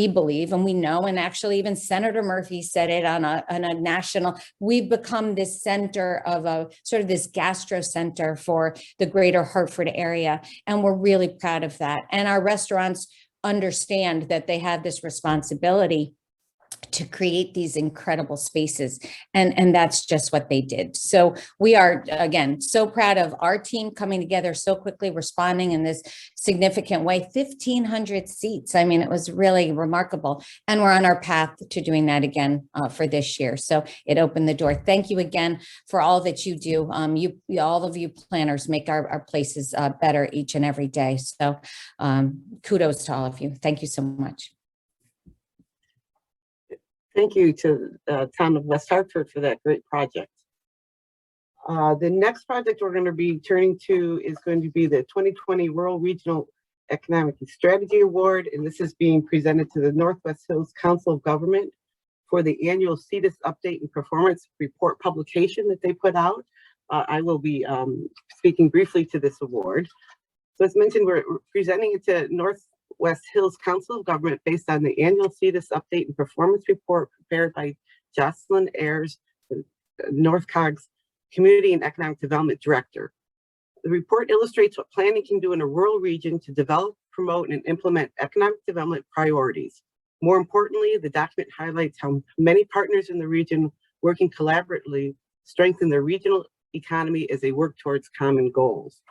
believe, and we know, and actually even Senator Murphy said it on a national, we've become this center of a sort of this gastro center for the greater Hartford area. And we're really proud of that. And our restaurants understand that they have this responsibility to create these incredible spaces. And that's just what they did. So we are, again, so proud of our team coming together so quickly, responding in this significant way. 1,500 seats. I mean, it was really remarkable. And we're on our path to doing that again for this year. So it opened the door. Thank you again for all that you do. All of you planners make our places better each and every day. So kudos to all of you. Thank you so much.
Thank you to the town of West Hartford for that great project. The next project we're going to be turning to is going to be the 2020 Rural Regional Economic Strategy Award, and this is being presented to the Northwest Hills Council of Government for the annual CEDS update and performance report publication that they put out. I will be speaking briefly to this award. So as mentioned, we're presenting it to Northwest Hills Council of Government based on the annual CEDS update and performance report prepared by Jocelyn Ayers, North Cog's Community and Economic Development Director. The report illustrates what planning can do in a rural region to develop, promote, and implement economic development priorities. More importantly, the document highlights how many partners in the region working collaboratively strengthen their regional economy as they work towards common goals.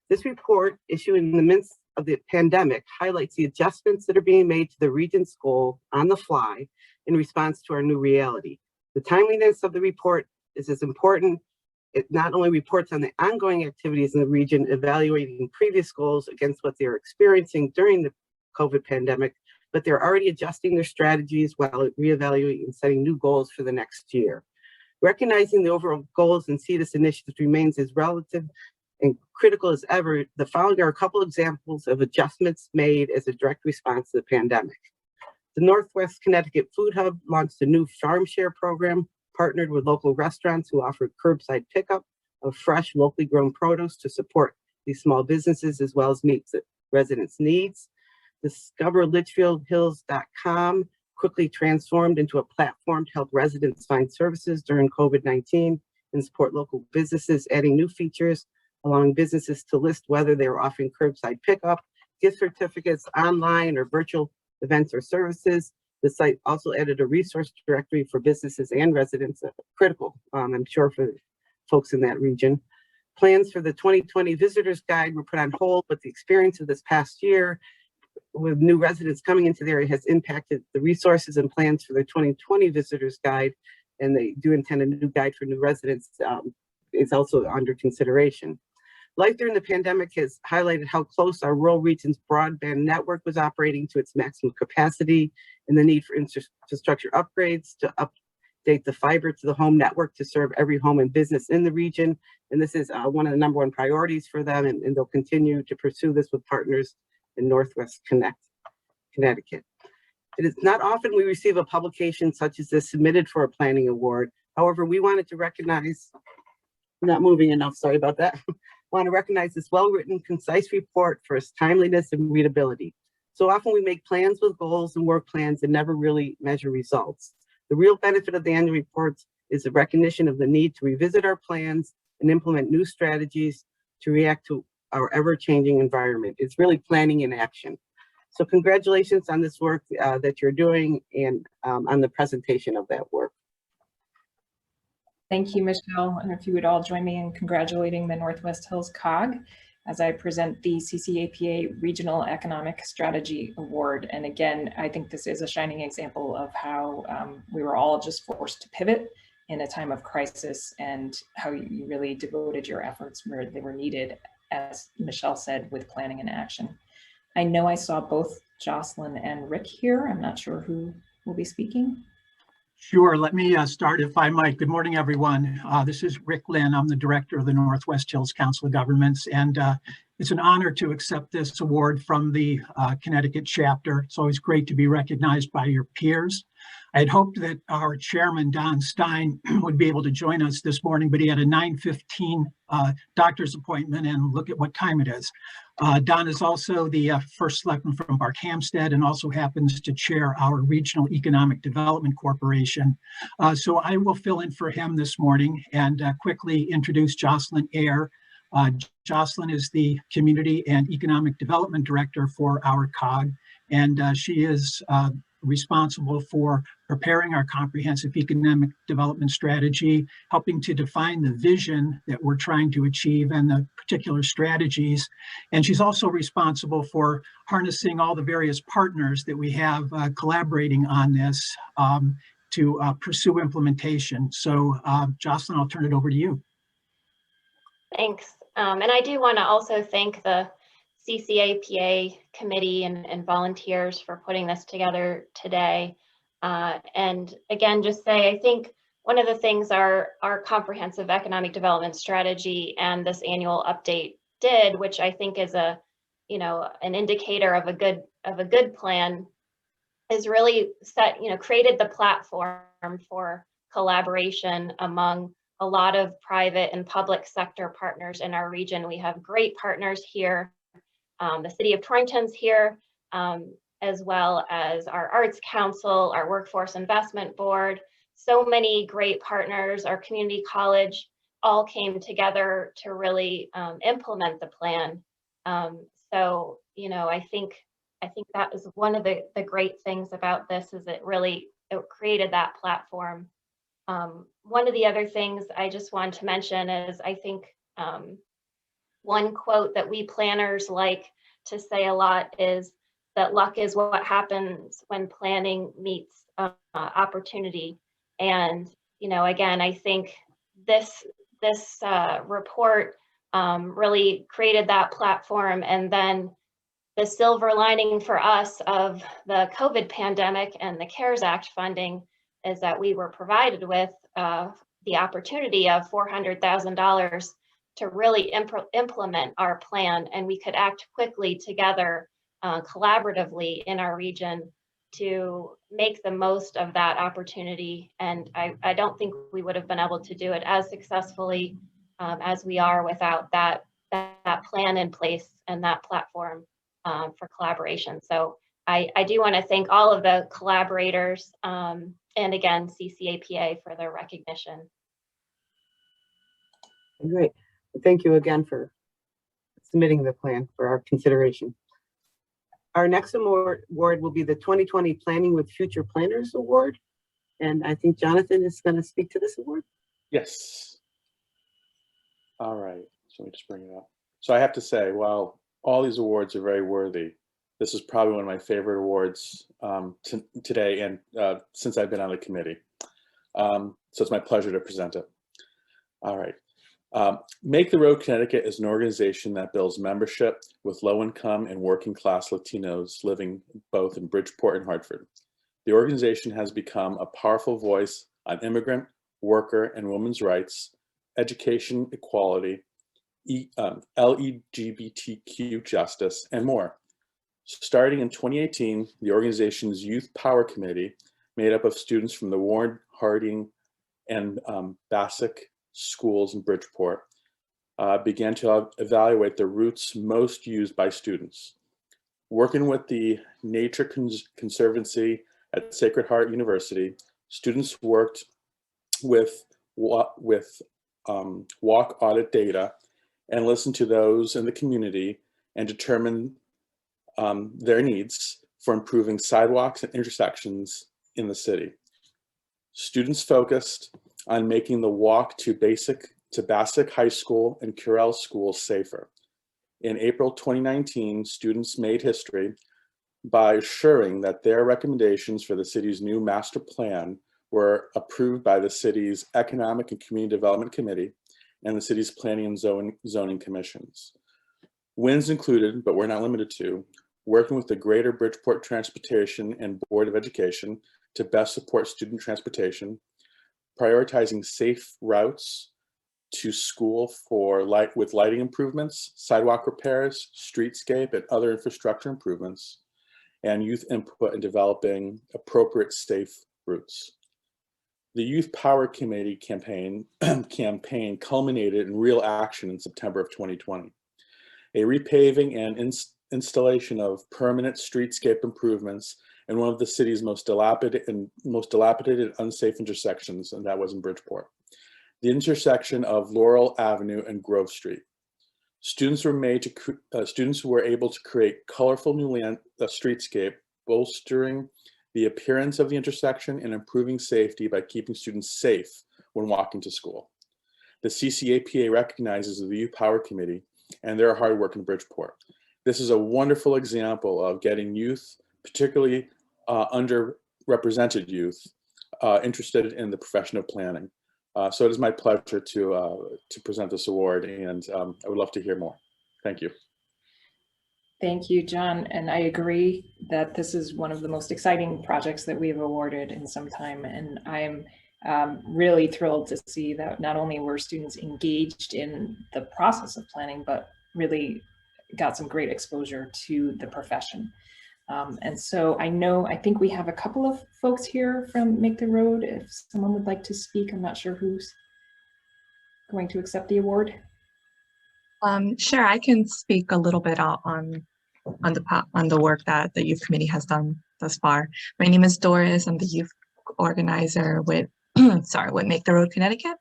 This report, issued in the midst of the pandemic, highlights the adjustments that are being made to the region's goal on the fly in response to our new reality. The timeliness of the report is as important. It not only reports on the ongoing activities in the region, evaluating previous goals against what they're experiencing during the COVID pandemic, but they're already adjusting their strategies while reevaluating and setting new goals for the next year. Recognizing the overall goals and CEDS initiatives remains as relative and critical as ever. The following are a couple examples of adjustments made as a direct response to the pandemic. The Northwest Connecticut Food Hub launched a new farm share program, partnered with local restaurants who offered curbside pickup of fresh, locally grown produce to support these small businesses as well as meet the residents' needs. Discover LitchfieldHills.com quickly transformed into a platform to help residents find services during COVID-19 and support local businesses, adding new features, allowing businesses to list whether they are offering curbside pickup, gift certificates, online or virtual events or services. The site also added a resource directory for businesses and residents, critical, I'm sure, for folks in that region. Plans for the 2020 Visitors Guide were put on hold, but the experience of this past year with new residents coming into the area has impacted the resources and plans for the 2020 Visitors Guide, and they do intend a new guide for new residents. It's also under consideration. Life during the pandemic has highlighted how close our rural region's broadband network was operating to its maximum capacity and the need for infrastructure upgrades to update the fiber to the home network to serve every home and business in the region. And this is one of the #1 priorities for them, and they'll continue to pursue this with partners in Northwest Connecticut. It is not often we receive a publication such as this submitted for a planning award. However, we wanted to recognize, not moving enough, sorry about that. Want to recognize this well-written, concise report for its timeliness and readability. So often we make plans with goals and work plans and never really measure results. The real benefit of the annual reports is the recognition of the need to revisit our plans and implement new strategies to react to our ever-changing environment. It's really planning in action. So congratulations on this work that you're doing and on the presentation of that work.
Thank you, Michelle. And if you would all join me in congratulating the Northwest Hills COG as I present the CCAPA Regional Economic Strategy Award. And again, I think this is a shining example of how we were all just forced to pivot in a time of crisis, and how you really devoted your efforts where they were needed, as Michelle said, with planning and action. I know I saw both Jocelyn and Rick here. I'm not sure who will be speaking.
Sure, let me start if I might. Good morning, everyone. This is Rick Lynn. I'm the director of the Northwest Hills Council of Governments, and it's an honor to accept this award from the Connecticut chapter. It's always great to be recognized by your peers. I had hoped that our chairman, Don Stein, would be able to join us this morning, but he had a 9:15 doctor's appointment, and look at what time it is. Don is also the first selectman from Barkhamsted and also happens to chair our Regional Economic Development Corporation. So I will fill in for him this morning and quickly introduce Jocelyn Ayers. Jocelyn is the Community and Economic Development Director for our COG, and she is responsible for preparing our comprehensive economic development strategy, helping to define the vision that we're trying to achieve and the particular strategies. And she's also responsible for harnessing all the various partners that we have collaborating on this to pursue implementation. So Jocelyn, I'll turn it over to you.
Thanks. And I do want to also thank the CCAPA committee and volunteers for putting this together today. And again, just say, I think one of the things our comprehensive economic development strategy and this annual update did, which I think is an indicator of a good plan, is really created the platform for collaboration among a lot of private and public sector partners in our region. We have great partners here. The city of Torrington's here, as well as our Arts Council, our Workforce Investment Board. so many great partners. Our community college all came together to really implement the plan. So, you know, I think that was one of the great things about this, is it created that platform. One of the other things I just wanted to mention is, I think one quote that we planners like to say a lot is that luck is what happens when planning meets opportunity. And, you know, again, I think this report really created that platform. And then the silver lining for us of the COVID pandemic and the CARES Act funding is that we were provided with the opportunity of $400,000 to really implement our plan, and we could act quickly together, collaboratively in our region to make the most of that opportunity. And I don't think we would have been able to do it as successfully as we are without that plan in place and that platform for collaboration. So I do want to thank all of the collaborators, and again, CCAPA for their recognition.
Great. Thank you again for submitting the plan for our consideration. Our next award will be the 2020 Planning with Future Planners Award. And I think Jonathan is going to speak to this award.
Yes. All right, so let me just bring it up. So I have to say, while all these awards are very worthy, this is probably one of my favorite awards today and since I've been on the committee. So it's my pleasure to present it. All right. Make the Road Connecticut is an organization that builds membership with low-income and working-class Latinos living both in Bridgeport and Hartford. The organization has become a powerful voice on immigrant, worker, and women's rights, education equality, LGBTQ justice, and more. Starting in 2018, the organization's Youth Power Committee, made up of students from the Warren, Harding, and Bassick schools in Bridgeport, began to evaluate the routes most used by students. Working with the Nature Conservancy at Sacred Heart University, students worked with walk audit data and listened to those in the community and determined their needs for improving sidewalks and intersections in the city. Students focused on making the walk to Bassick High School and Currell School safer. In April 2019, students made history by assuring that their recommendations for the city's new master plan were approved by the city's Economic and Community Development Committee and the city's Planning and Zoning Commissions. Wins included, but were not limited to, working with the Greater Bridgeport Transportation and Board of Education to best support student transportation, prioritizing safe routes to school with lighting improvements, sidewalk repairs, streetscape, and other infrastructure improvements, and youth input in developing appropriate safe routes. The Youth Power Committee campaign culminated in real action in September of 2020. A repaving and installation of permanent streetscape improvements in one of the city's most dilapidated and unsafe intersections, and that was in Bridgeport. The intersection of Laurel Avenue and Grove Street. Students were able to create colorful new streetscape, bolstering the appearance of the intersection and improving safety by keeping students safe when walking to school. The CCAPA recognizes the Youth Power Committee and their hard work in Bridgeport. This is a wonderful example of getting youth, particularly underrepresented youth, interested in the profession of planning. So it is my pleasure to present this award, and I would love to hear more. Thank you.
Thank you, John. And I agree that this is one of the most exciting projects that we've awarded in some time. And I'm really thrilled to see that not only were students engaged in the process of planning, but really got some great exposure to the profession. And so I think we have a couple of folks here from Make the Road. If someone would like to speak, I'm not sure who's going to accept the award.
Sure, I can speak a little bit on the work that the youth committee has done thus far. My name is Doris. I'm the youth organizer with sorry, with Make the Road Connecticut.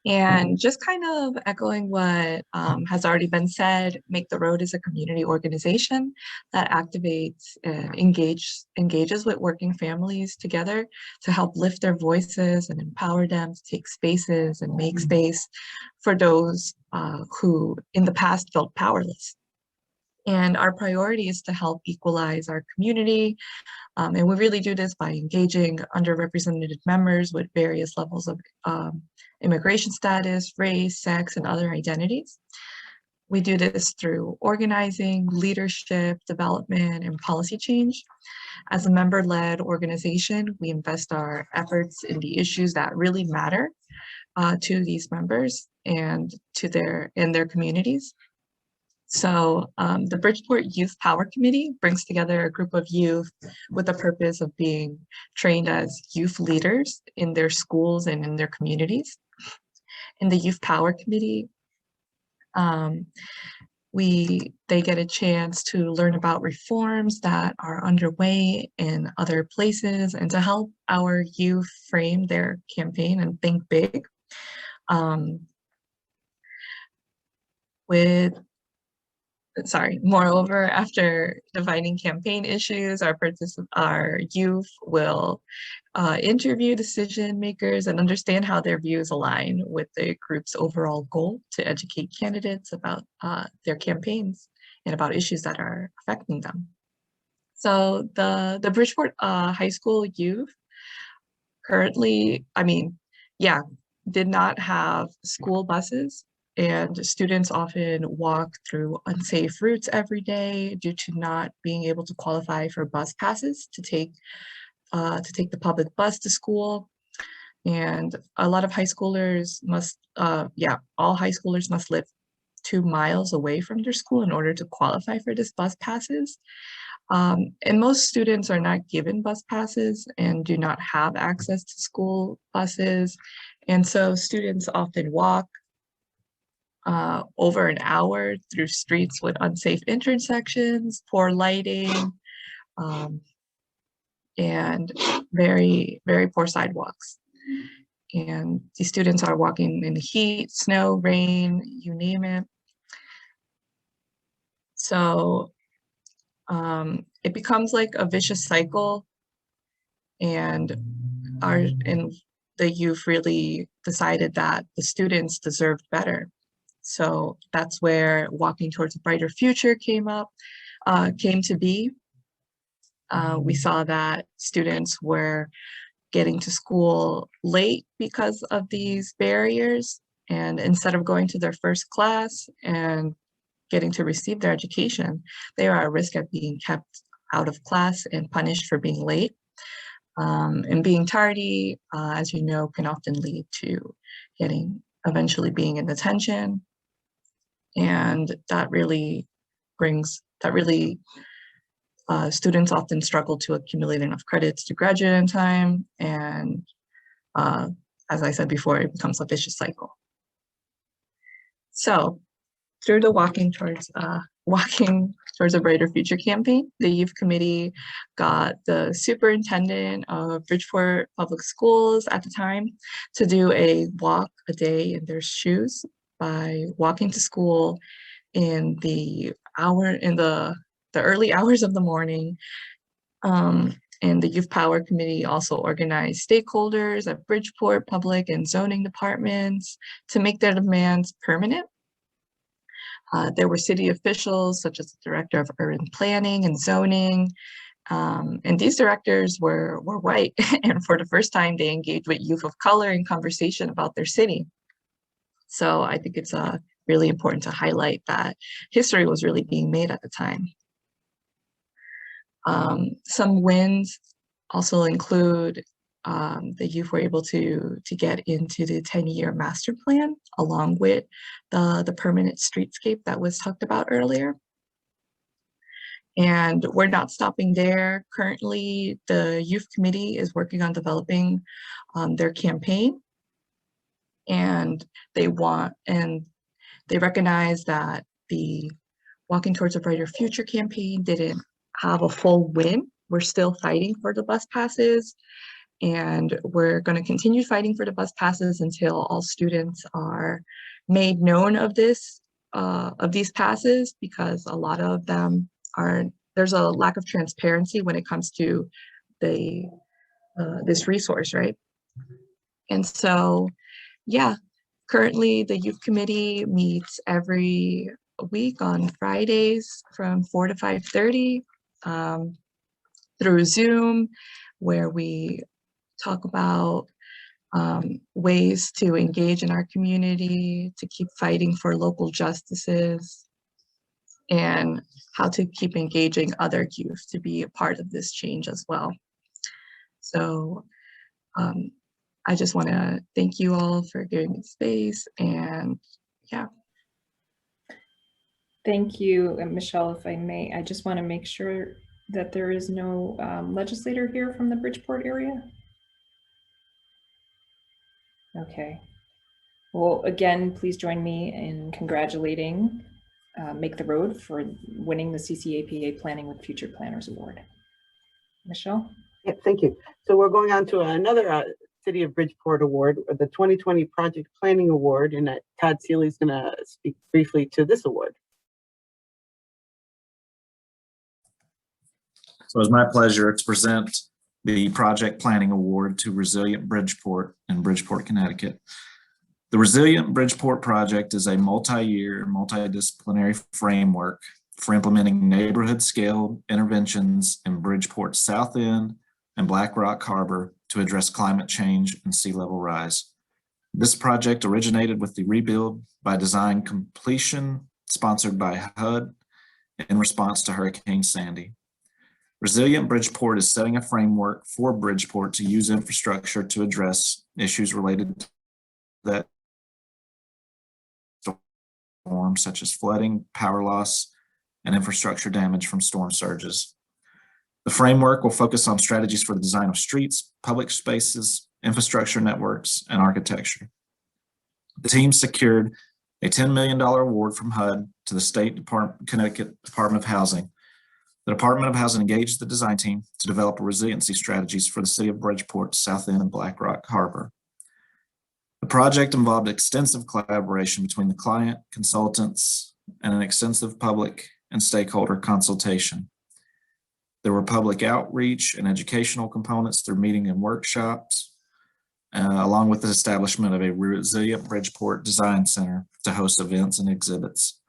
And just kind of echoing what has already been said, Make the Road is a community organization that activates and engages with working families together to help lift their voices and empower them to take spaces and make space for those who in the past felt powerless. And our priority is to help equalize our community. And we really do this by engaging underrepresented members with various levels of immigration status, race, sex, and other identities. We do this through organizing, leadership, development, and policy change. As a member-led organization, we invest our efforts in the issues that really matter to these members and to their communities. So the Bridgeport Youth Power Committee brings together a group of youth with the purpose of being trained as youth leaders in their schools and in their communities. In the Youth Power Committee, they get a chance to learn about reforms that are underway in other places and to help our youth frame their campaign and think big. Moreover, after defining campaign issues, our youth will interview decision makers and understand how their views align with the group's overall goal to educate candidates about their campaigns and about issues that are affecting them. So the Bridgeport High School youth currently, did not have school buses. And students often walk through unsafe routes every day due to not being able to qualify for bus passes to take the public bus to school. And a lot of high schoolers all high schoolers must live 2 miles away from their school in order to qualify for this bus passes. And most students are not given bus passes and do not have access to school buses. And so students often walk over an hour through streets with unsafe intersections, poor lighting, and very, very poor sidewalks. And these students are walking in the heat, snow, rain, you name it. So it becomes like a vicious cycle, and the youth really decided that the students deserved better. So that's where Walking Towards a Brighter Future came to be. We saw that students were getting to school late because of these barriers, and instead of going to their first class and getting to receive their education, they are at risk of being kept out of class and punished for being late. And being tardy, as you know, can often lead to eventually being in detention. And students often struggle to accumulate enough credits to graduate in time. And as I said before, it becomes a vicious cycle. So through the Walking Towards a Brighter Future campaign, the youth committee got the superintendent of Bridgeport Public Schools at the time to do a walk a day in their shoes by walking to school in the early hours of the morning. And the Youth Power Committee also organized stakeholders at Bridgeport Public and zoning departments to make their demands permanent. There were city officials such as the Director of Urban Planning and Zoning, and these directors were white, and for the first time they engaged with youth of color in conversation about their city. So I think it's really important to highlight that history was really being made at the time. Some wins also include the youth were able to get into the 10-year master plan along with the permanent streetscape that was talked about earlier. And we're not stopping there. Currently, the youth committee is working on developing their campaign. And they recognize that the Walking Towards a Brighter Future campaign didn't have a full win. We're still fighting for the bus passes. And we're going to continue fighting for the bus passes until all students are made known of these passes, because a lot of them there's a lack of transparency when it comes to this resource, right? And so, yeah, currently the youth committee meets every week on Fridays from 4 to 5:30 through Zoom, where we talk about ways to engage in our community, to keep fighting for local justices, and how to keep engaging other youth to be a part of this change as well. So I just want to thank you all for giving me space, and yeah.
Thank you, Michelle. If I may, I just want to make sure that there is no legislator here from the Bridgeport area. Okay. Well, again, please join me in congratulating Make the Road for winning the CCAPA Planning with Future Planners Award. Michelle?
Yeah, thank you. So we're going on to another City of Bridgeport Award, the 2020 Project Planning Award, and Todd Seeley is going to speak briefly to this award.
So it's my pleasure to present the Project Planning Award to Resilient Bridgeport in Bridgeport, Connecticut. The Resilient Bridgeport project is a multi-year, multidisciplinary framework for implementing neighborhood-scale interventions in Bridgeport's South End and Black Rock Harbor to address climate change and sea level rise. This project originated with the Rebuild by Design completion sponsored by HUD in response to Hurricane Sandy. Resilient Bridgeport is setting a framework for Bridgeport to use infrastructure to address issues related to that storm, such as flooding, power loss, and infrastructure damage from storm surges. The framework will focus on strategies for the design of streets, public spaces, infrastructure networks, and architecture. The team secured a $10 million award from HUD to the Connecticut Department of Housing. The Department of Housing engaged the design team to develop resiliency strategies for the City of Bridgeport, South End, and Black Rock Harbor. The project involved extensive collaboration between the client, consultants, and an extensive public and stakeholder consultation. There were public outreach and educational components through meeting and workshops, along with the establishment of a Resilient Bridgeport Design Center to host events and exhibits.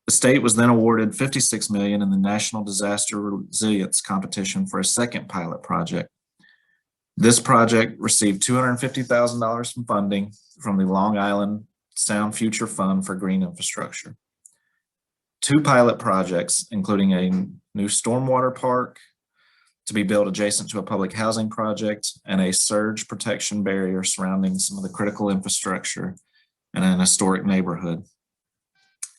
The state was then awarded $56 million in the National Disaster Resilience Competition for a second pilot project. This project received $250,000 from funding from the Long Island Sound Future Fund for Green Infrastructure. 2 pilot projects, including a new stormwater park to be built adjacent to a public housing project and a surge protection barrier surrounding some of the critical infrastructure in an historic neighborhood.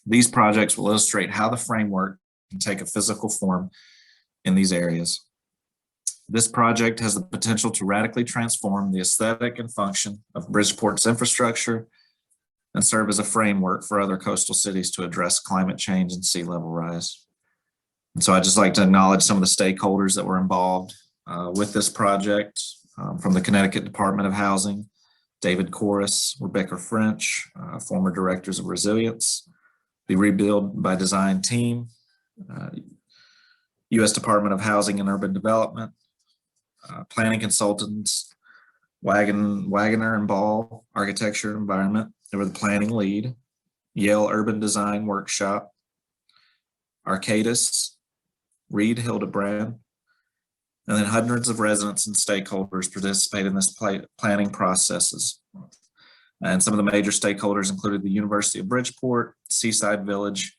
These projects will illustrate how the framework can take a physical form in these areas. This project has the potential to radically transform the aesthetic and function of Bridgeport's infrastructure and serve as a framework for other coastal cities to address climate change and sea level rise. And so I'd just like to acknowledge some of the stakeholders that were involved with this project, from the Connecticut Department of Housing, David Corris, Rebecca French, former directors of Resilience, the Rebuild by Design team, U.S. Department of Housing and Urban Development, planning consultants, Wagoner and Ball, Architecture and Environment. They were the planning lead, Yale Urban Design Workshop, Arcadis, Reed Hildebrand, and then hundreds of residents and stakeholders participate in this planning processes. And some of the major stakeholders included the University of Bridgeport, Seaside Village,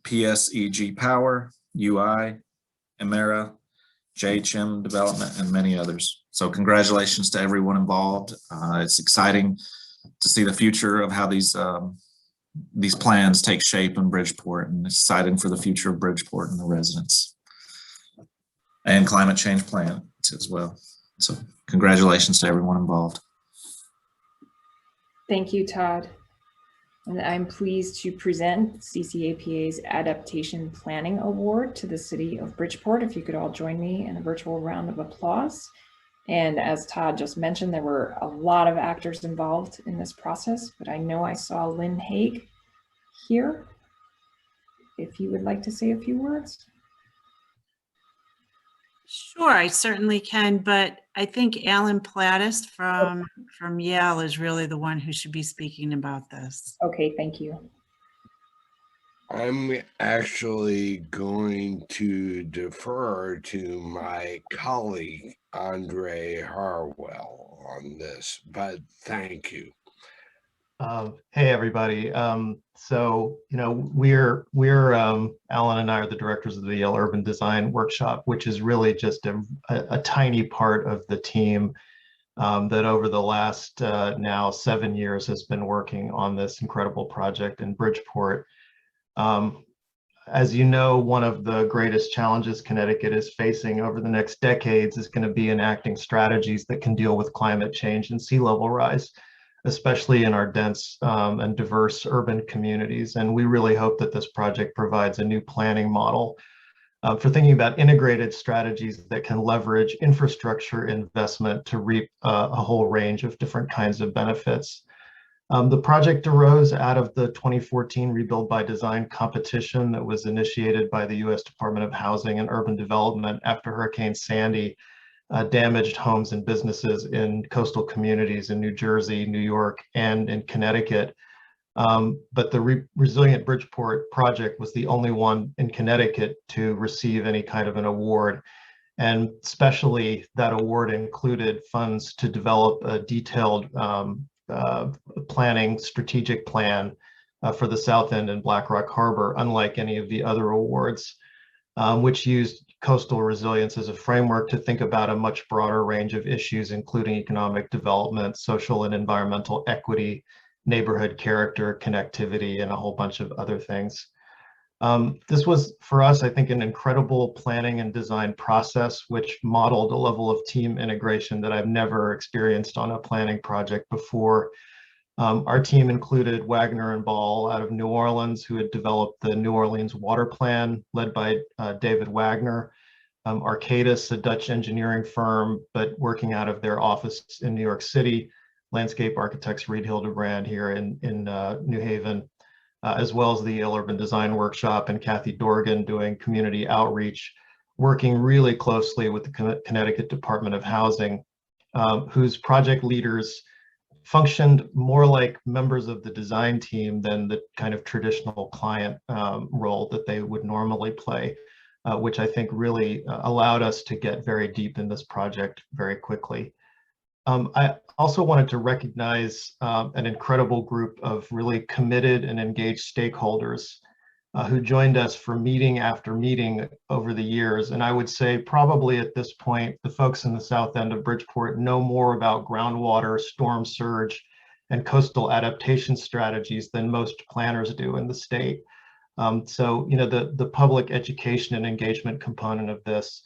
PSEG Power, UI, Emera, JHM Development, and many others. So congratulations to everyone involved. It's exciting to see the future of how these plans take shape in Bridgeport, and exciting for the future of Bridgeport and the residents. And climate change plan as well. So congratulations to everyone involved.
Thank you, Todd. And I'm pleased to present CCAPA's Adaptation Planning Award to the City of Bridgeport. If you could all join me in a virtual round of applause. And as Todd just mentioned, there were a lot of actors involved in this process, but I know I saw Lynn Haig here. If you would like to say a few words.
Sure, I certainly can, but I think Alan Plattis from Yale is really the one who should be speaking about this.
Okay, thank you.
I'm actually going to defer to my colleague, Andre Harwell, on this, but thank you.
Hey, everybody. So, you know, Alan and I are the directors of the Yale Urban Design Workshop, which is really just a tiny part of the team that over the last now 7 years has been working on this incredible project in Bridgeport. As you know, one of the greatest challenges Connecticut is facing over the next decades is going to be enacting strategies that can deal with climate change and sea level rise, especially in our dense and diverse urban communities. And we really hope that this project provides a new planning model for thinking about integrated strategies that can leverage infrastructure investment to reap a whole range of different kinds of benefits. The project arose out of the 2014 Rebuild by Design competition that was initiated by the U.S. Department of Housing and Urban Development after Hurricane Sandy damaged homes and businesses in coastal communities in New Jersey, New York, and in Connecticut. But the Resilient Bridgeport project was the only one in Connecticut to receive any kind of an award. And especially that award included funds to develop a detailed planning strategic plan for the South End and Black Rock Harbor, unlike any of the other awards, which used coastal resilience as a framework to think about a much broader range of issues, including economic development, social and environmental equity, neighborhood character, connectivity, and a whole bunch of other things. This was, for us, I think, an incredible planning and design process, which modeled a level of team integration that I've never experienced on a planning project before. Our team included Wagner and Ball out of New Orleans, who had developed the New Orleans Water Plan, led by David Wagner. Arcadis, a Dutch engineering firm, but working out of their office in New York City. Landscape architects Reed Hildebrand here in New Haven, as well as the Yale Urban Design Workshop, and Kathy Dorgan doing community outreach, working really closely with the Connecticut Department of Housing, whose project leaders functioned more like members of the design team than the kind of traditional client role that they would normally play, which I think really allowed us to get very deep in this project very quickly. I also wanted to recognize an incredible group of really committed and engaged stakeholders who joined us for meeting after meeting over the years. And I would say probably at this point, the folks in the South End of Bridgeport know more about groundwater, storm surge, and coastal adaptation strategies than most planners do in the state. So, you know, the public education and engagement component of this,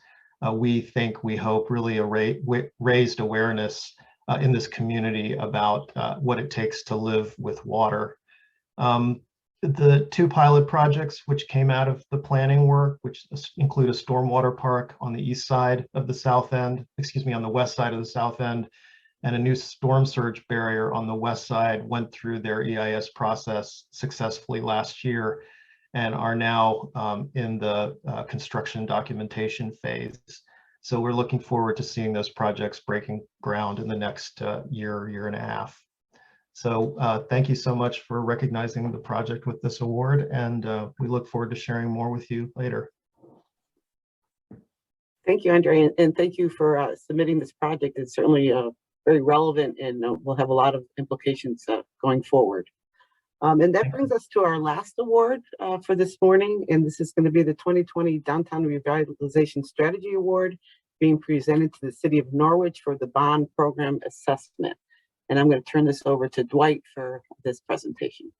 we hope really raised awareness in this community about what it takes to live with water. The two pilot projects which came out of the planning work, which include a stormwater park on the east side of the South End, on the west side of the South End, and a new storm surge barrier on the west side, went through their EIS process successfully last year and are now in the construction documentation phase. So we're looking forward to seeing those projects breaking ground in the next year and a half. So thank you so much for recognizing the project with this award, and we look forward to sharing more with you later.
Thank you, Andre, and thank you for submitting this project. It's certainly very relevant and will have a lot of implications going forward. And that brings us to our last award for this morning, and this is going to be the 2020 Downtown Revitalization Strategy Award, being presented to the City of Norwich for the bond program assessment. And I'm going to turn this over to Dwight for this presentation.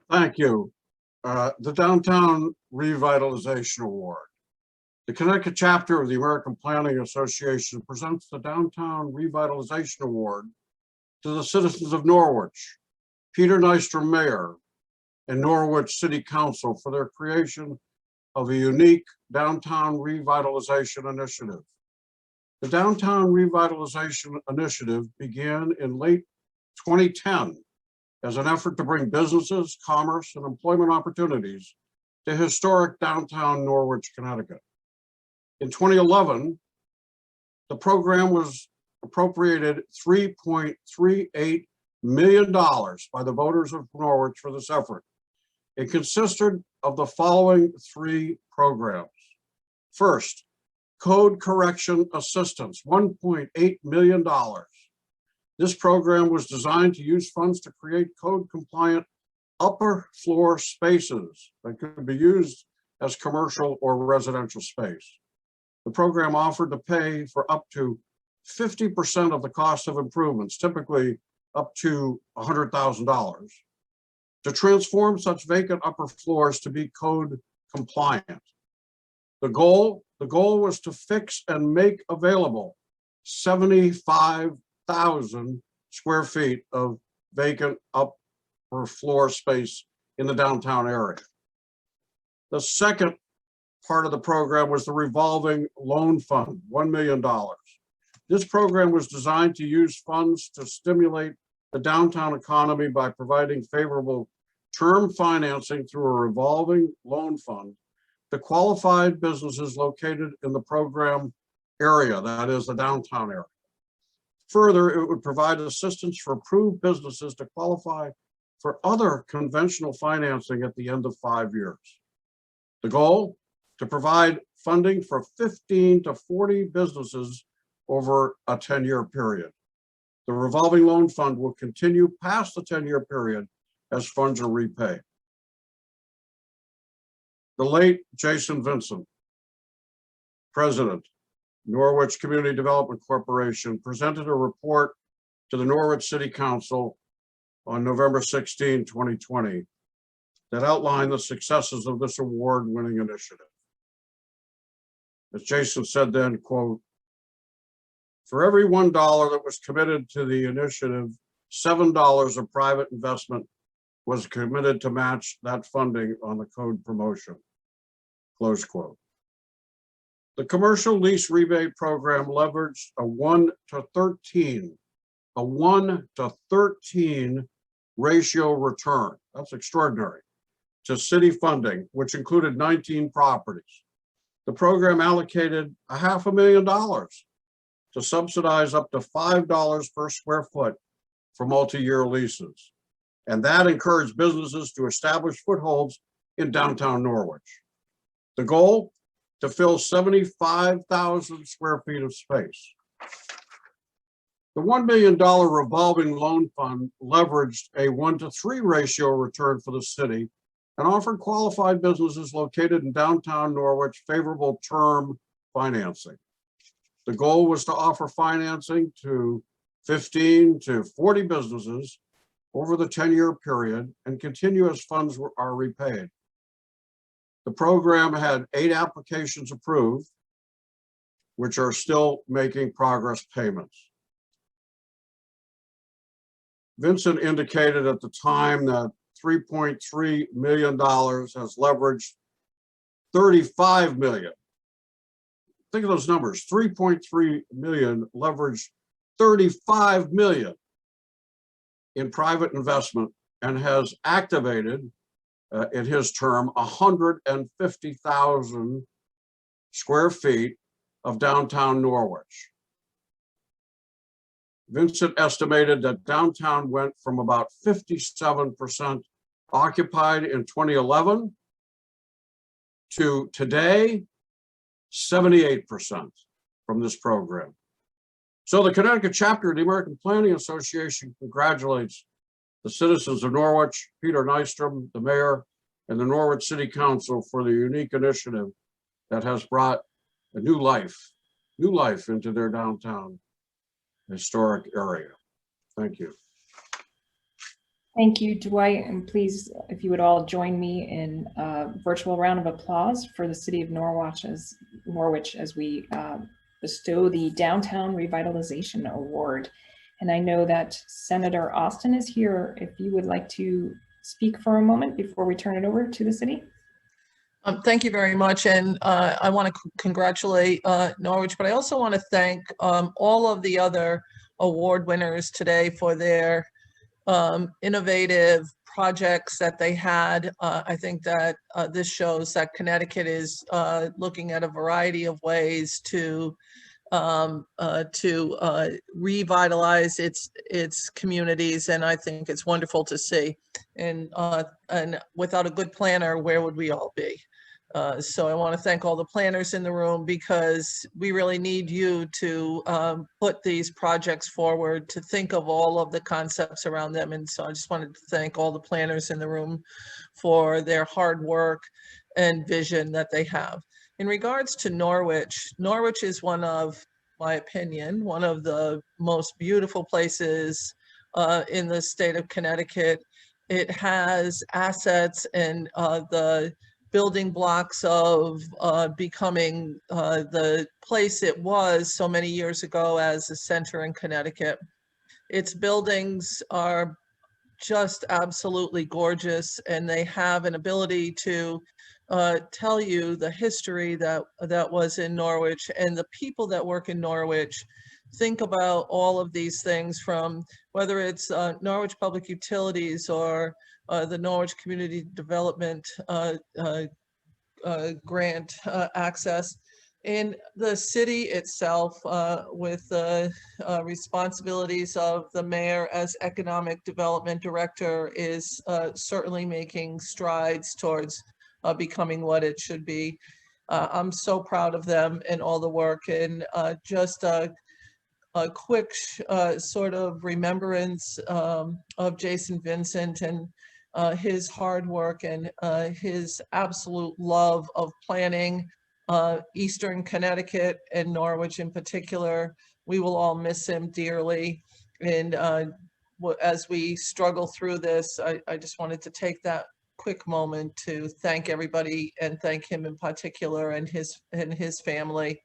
Thank you. The Downtown Revitalization Award. The Connecticut chapter of the American Planning Association presents the Downtown Revitalization Award to the citizens of Norwich, Peter Nystrom, Mayor, and Norwich City Council for their creation of a unique downtown revitalization initiative. The Downtown Revitalization Initiative began in late 2010 as an effort to bring businesses, commerce, and employment opportunities to historic downtown Norwich, Connecticut. In 2011, the program was appropriated $3.38 million by the voters of Norwich for this effort. It consisted of the following three programs. First, code correction assistance, $1.8 million. This program was designed to use funds to create code compliant upper floor spaces that could be used as commercial or residential space. The program offered to pay for up to 50% of the cost of improvements, typically up to $100,000, to transform such vacant upper floors to be code compliant. The goal was to fix and make available 75,000 square feet of vacant upper floor space in the downtown area. The second part of the program was the revolving loan fund, $1 million. This program was designed to use funds to stimulate the downtown economy by providing favorable term financing through a revolving loan fund to qualified businesses located in the program area, that is the downtown area. Further, it would provide assistance for approved businesses to qualify for other conventional financing at the end of 5 years. The goal, to provide funding for 15 to 40 businesses over a 10-year period. The revolving loan fund will continue past the 10-year period as funds are repaid. The late Jason Vincent, President, Norwich Community Development Corporation, presented a report to the Norwich City Council on November 16, 2020, that outlined the successes of this award-winning initiative. As Jason said then, quote, "For every $1 that was committed to the initiative, $7 of private investment was committed to match that funding on the code promotion," close quote. The commercial lease rebate program leveraged a 1-to-13 ratio return. That's extraordinary. To city funding, which included 19 properties. The program allocated $500,000 to subsidize up to $5 per square foot for multi-year leases. And that encouraged businesses to establish footholds in downtown Norwich. The goal, to fill 75,000 square feet of space. The $1 million revolving loan fund leveraged a 1-to-3 ratio return for the city and offered qualified businesses located in downtown Norwich favorable term financing. The goal was to offer financing to 15 to 40 businesses over the 10-year period and continue as funds are repaid. The program had 8 applications approved, which are still making progress payments. Vincent indicated at the time that $3.3 million has leveraged $35 million. Think of those numbers, 3.3 million leveraged 35 million in private investment and has activated in his term 150,000 square feet of downtown Norwich. Vincent estimated that downtown went from about 57% occupied in 2011 to today 78% from this program. So the Connecticut chapter of the American Planning Association congratulates the citizens of Norwich, Peter Nystrom, the mayor, and the Norwich City Council for the unique initiative that has brought a new life into their downtown historic area. Thank you.
Thank you, Dwight, and please, if you would all join me in a virtual round of applause for the City of Norwich as we bestow the Downtown Revitalization Award. And I know that Senator Austin is here. If you would like to speak for a moment before we turn it over to the city.
Thank you very much. And I want to congratulate Norwich, but I also want to thank all of the other award winners today for their innovative projects that they had. I think that this shows that Connecticut is looking at a variety of ways to revitalize its communities, and I think it's wonderful to see. And without a good planner, where would we all be? So I want to thank all the planners in the room, because we really need you to put these projects forward, to think of all of the concepts around them. And so I just wanted to thank all the planners in the room for their hard work and vision that they have. In regards to Norwich, Norwich is one of, my opinion, one of the most beautiful places in the state of Connecticut. It has assets and the building blocks of becoming the place it was so many years ago as a center in Connecticut. Its buildings are just absolutely gorgeous, and they have an ability to tell you the history that was in Norwich, and the people that work in Norwich think about all of these things, from whether it's Norwich Public Utilities or the Norwich Community Development grant access. In the city itself, with the responsibilities of the mayor as economic development director, is certainly making strides towards becoming what it should be. I'm so proud of them and all the work. And just a quick sort of remembrance of Jason Vincent and his hard work and his absolute love of planning Eastern Connecticut and Norwich in particular. We will all miss him dearly. And as we struggle through this, I just wanted to take that quick moment to thank everybody and thank him in particular and his family.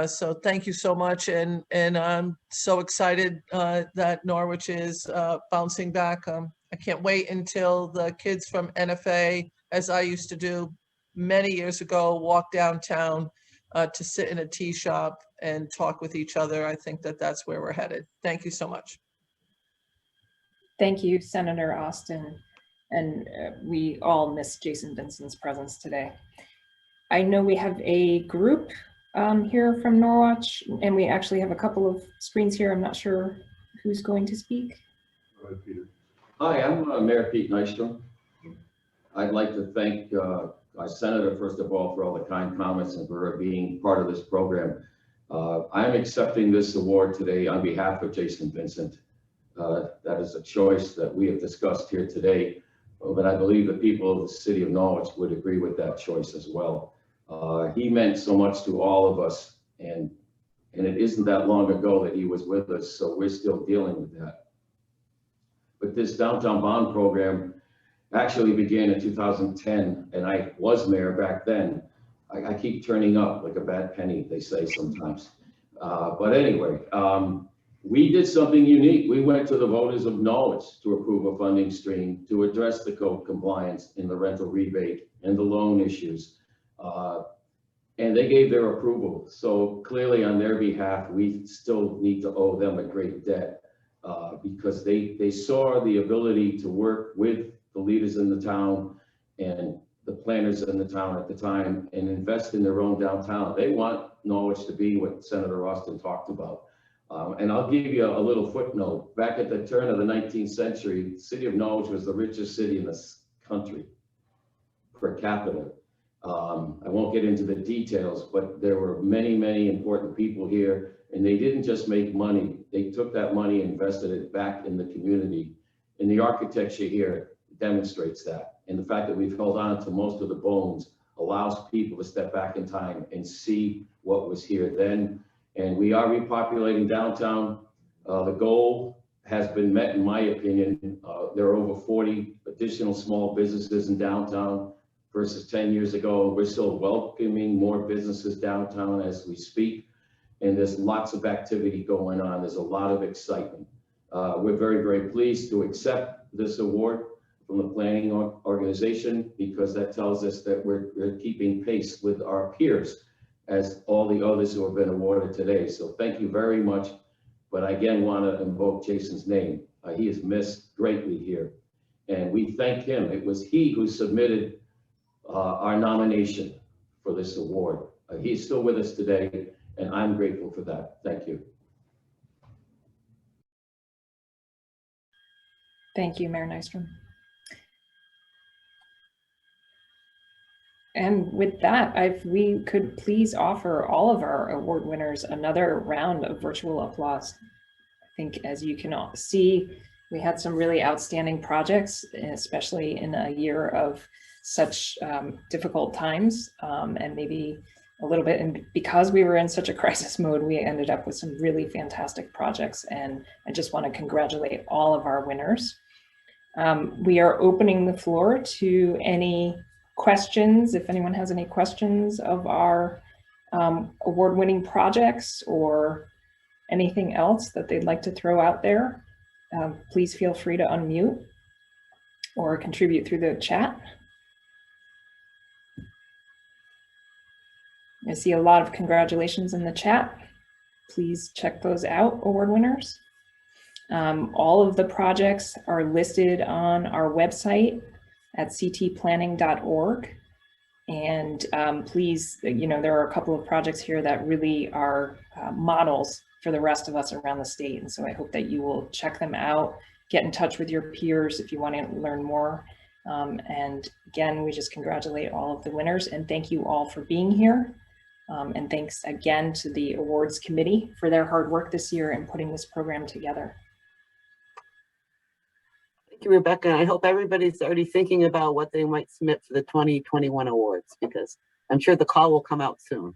So thank you so much. And I'm so excited that Norwich is bouncing back. I can't wait until the kids from NFA, as I used to do many years ago, walk downtown to sit in a tea shop and talk with each other. I think that that's where we're headed. Thank you so much.
Thank you, Senator Austin. And we all miss Jason Vincent's presence today. I know we have a group here from Norwich, and we actually have a couple of screens here. I'm not sure who's going to speak.
Hi, I'm Mayor Pete Nystrom. I'd like to thank our Senator, first of all, for all the kind comments and for being part of this program. I'm accepting this award today on behalf of Jason Vincent. That is a choice that we have discussed here today, but I believe the people of the city of Norwich would agree with that choice as well. He meant so much to all of us, and it isn't that long ago that he was with us, so we're still dealing with that. But this downtown bond program actually began in 2010, and I was mayor back then. I keep turning up like a bad penny, they say sometimes. But anyway, we did something unique. We went to the voters of Norwich to approve a funding stream to address the code compliance in the rental rebate and the loan issues. And they gave their approval. So clearly on their behalf, we still need to owe them a great debt because they saw the ability to work with the leaders in the town and the planners in the town at the time and invest in their own downtown. They want Norwich to be what Senator Austin talked about. And I'll give you a little footnote. Back at the turn of the 19th century, the city of Norwich was the richest city in this country per capita. I won't get into the details, but there were many, many important people here, and they didn't just make money. They took that money and invested it back in the community. And the architecture here demonstrates that. And the fact that we've held on to most of the bones allows people to step back in time and see what was here then. And we are repopulating downtown. The goal has been met, in my opinion. There are over 40 additional small businesses in downtown versus 10 years ago. We're still welcoming more businesses downtown as we speak. And there's lots of activity going on. There's a lot of excitement. We're very, very pleased to accept this award. from the planning organization, because that tells us that we're keeping pace with our peers as all the others who have been awarded today. So thank you very much. But I again want to invoke Jason's name. He is missed greatly here. And we thank him. It was he who submitted our nomination for this award. He's still with us today, and I'm grateful for that. Thank you.
Thank you, Mayor Nystrom. And with that, if we could please offer all of our award winners another round of virtual applause. I think, as you can all see, we had some really outstanding projects, especially in a year of such difficult times, and maybe a little bit, and because we were in such a crisis mode, we ended up with some really fantastic projects. And I just want to congratulate all of our winners. We are opening the floor to any questions. If anyone has any questions of our award-winning projects or anything else that they'd like to throw out there, please feel free to unmute or contribute through the chat. I see a lot of congratulations in the chat. Please check those out, award winners. All of the projects are listed on our website at ctplanning.org. And please, there are a couple of projects here that really are models for the rest of us around the state. And so I hope that you will check them out, get in touch with your peers if you want to learn more. And again, we just congratulate all of the winners and thank you all for being here. And thanks again to the awards committee for their hard work this year in putting this program together.
Thank you, Rebecca. I hope everybody's already thinking about what they might submit for the 2021 awards, because I'm sure the call will come out soon.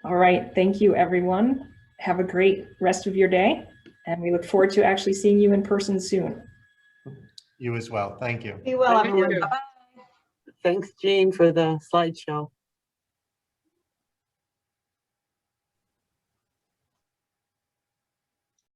All right, thank you, everyone. Have a great rest of your day, and we look forward to actually seeing you in person soon.
You as well. Thank you.
Be well, everyone. Bye-bye.
Thanks, Jean, for the slideshow.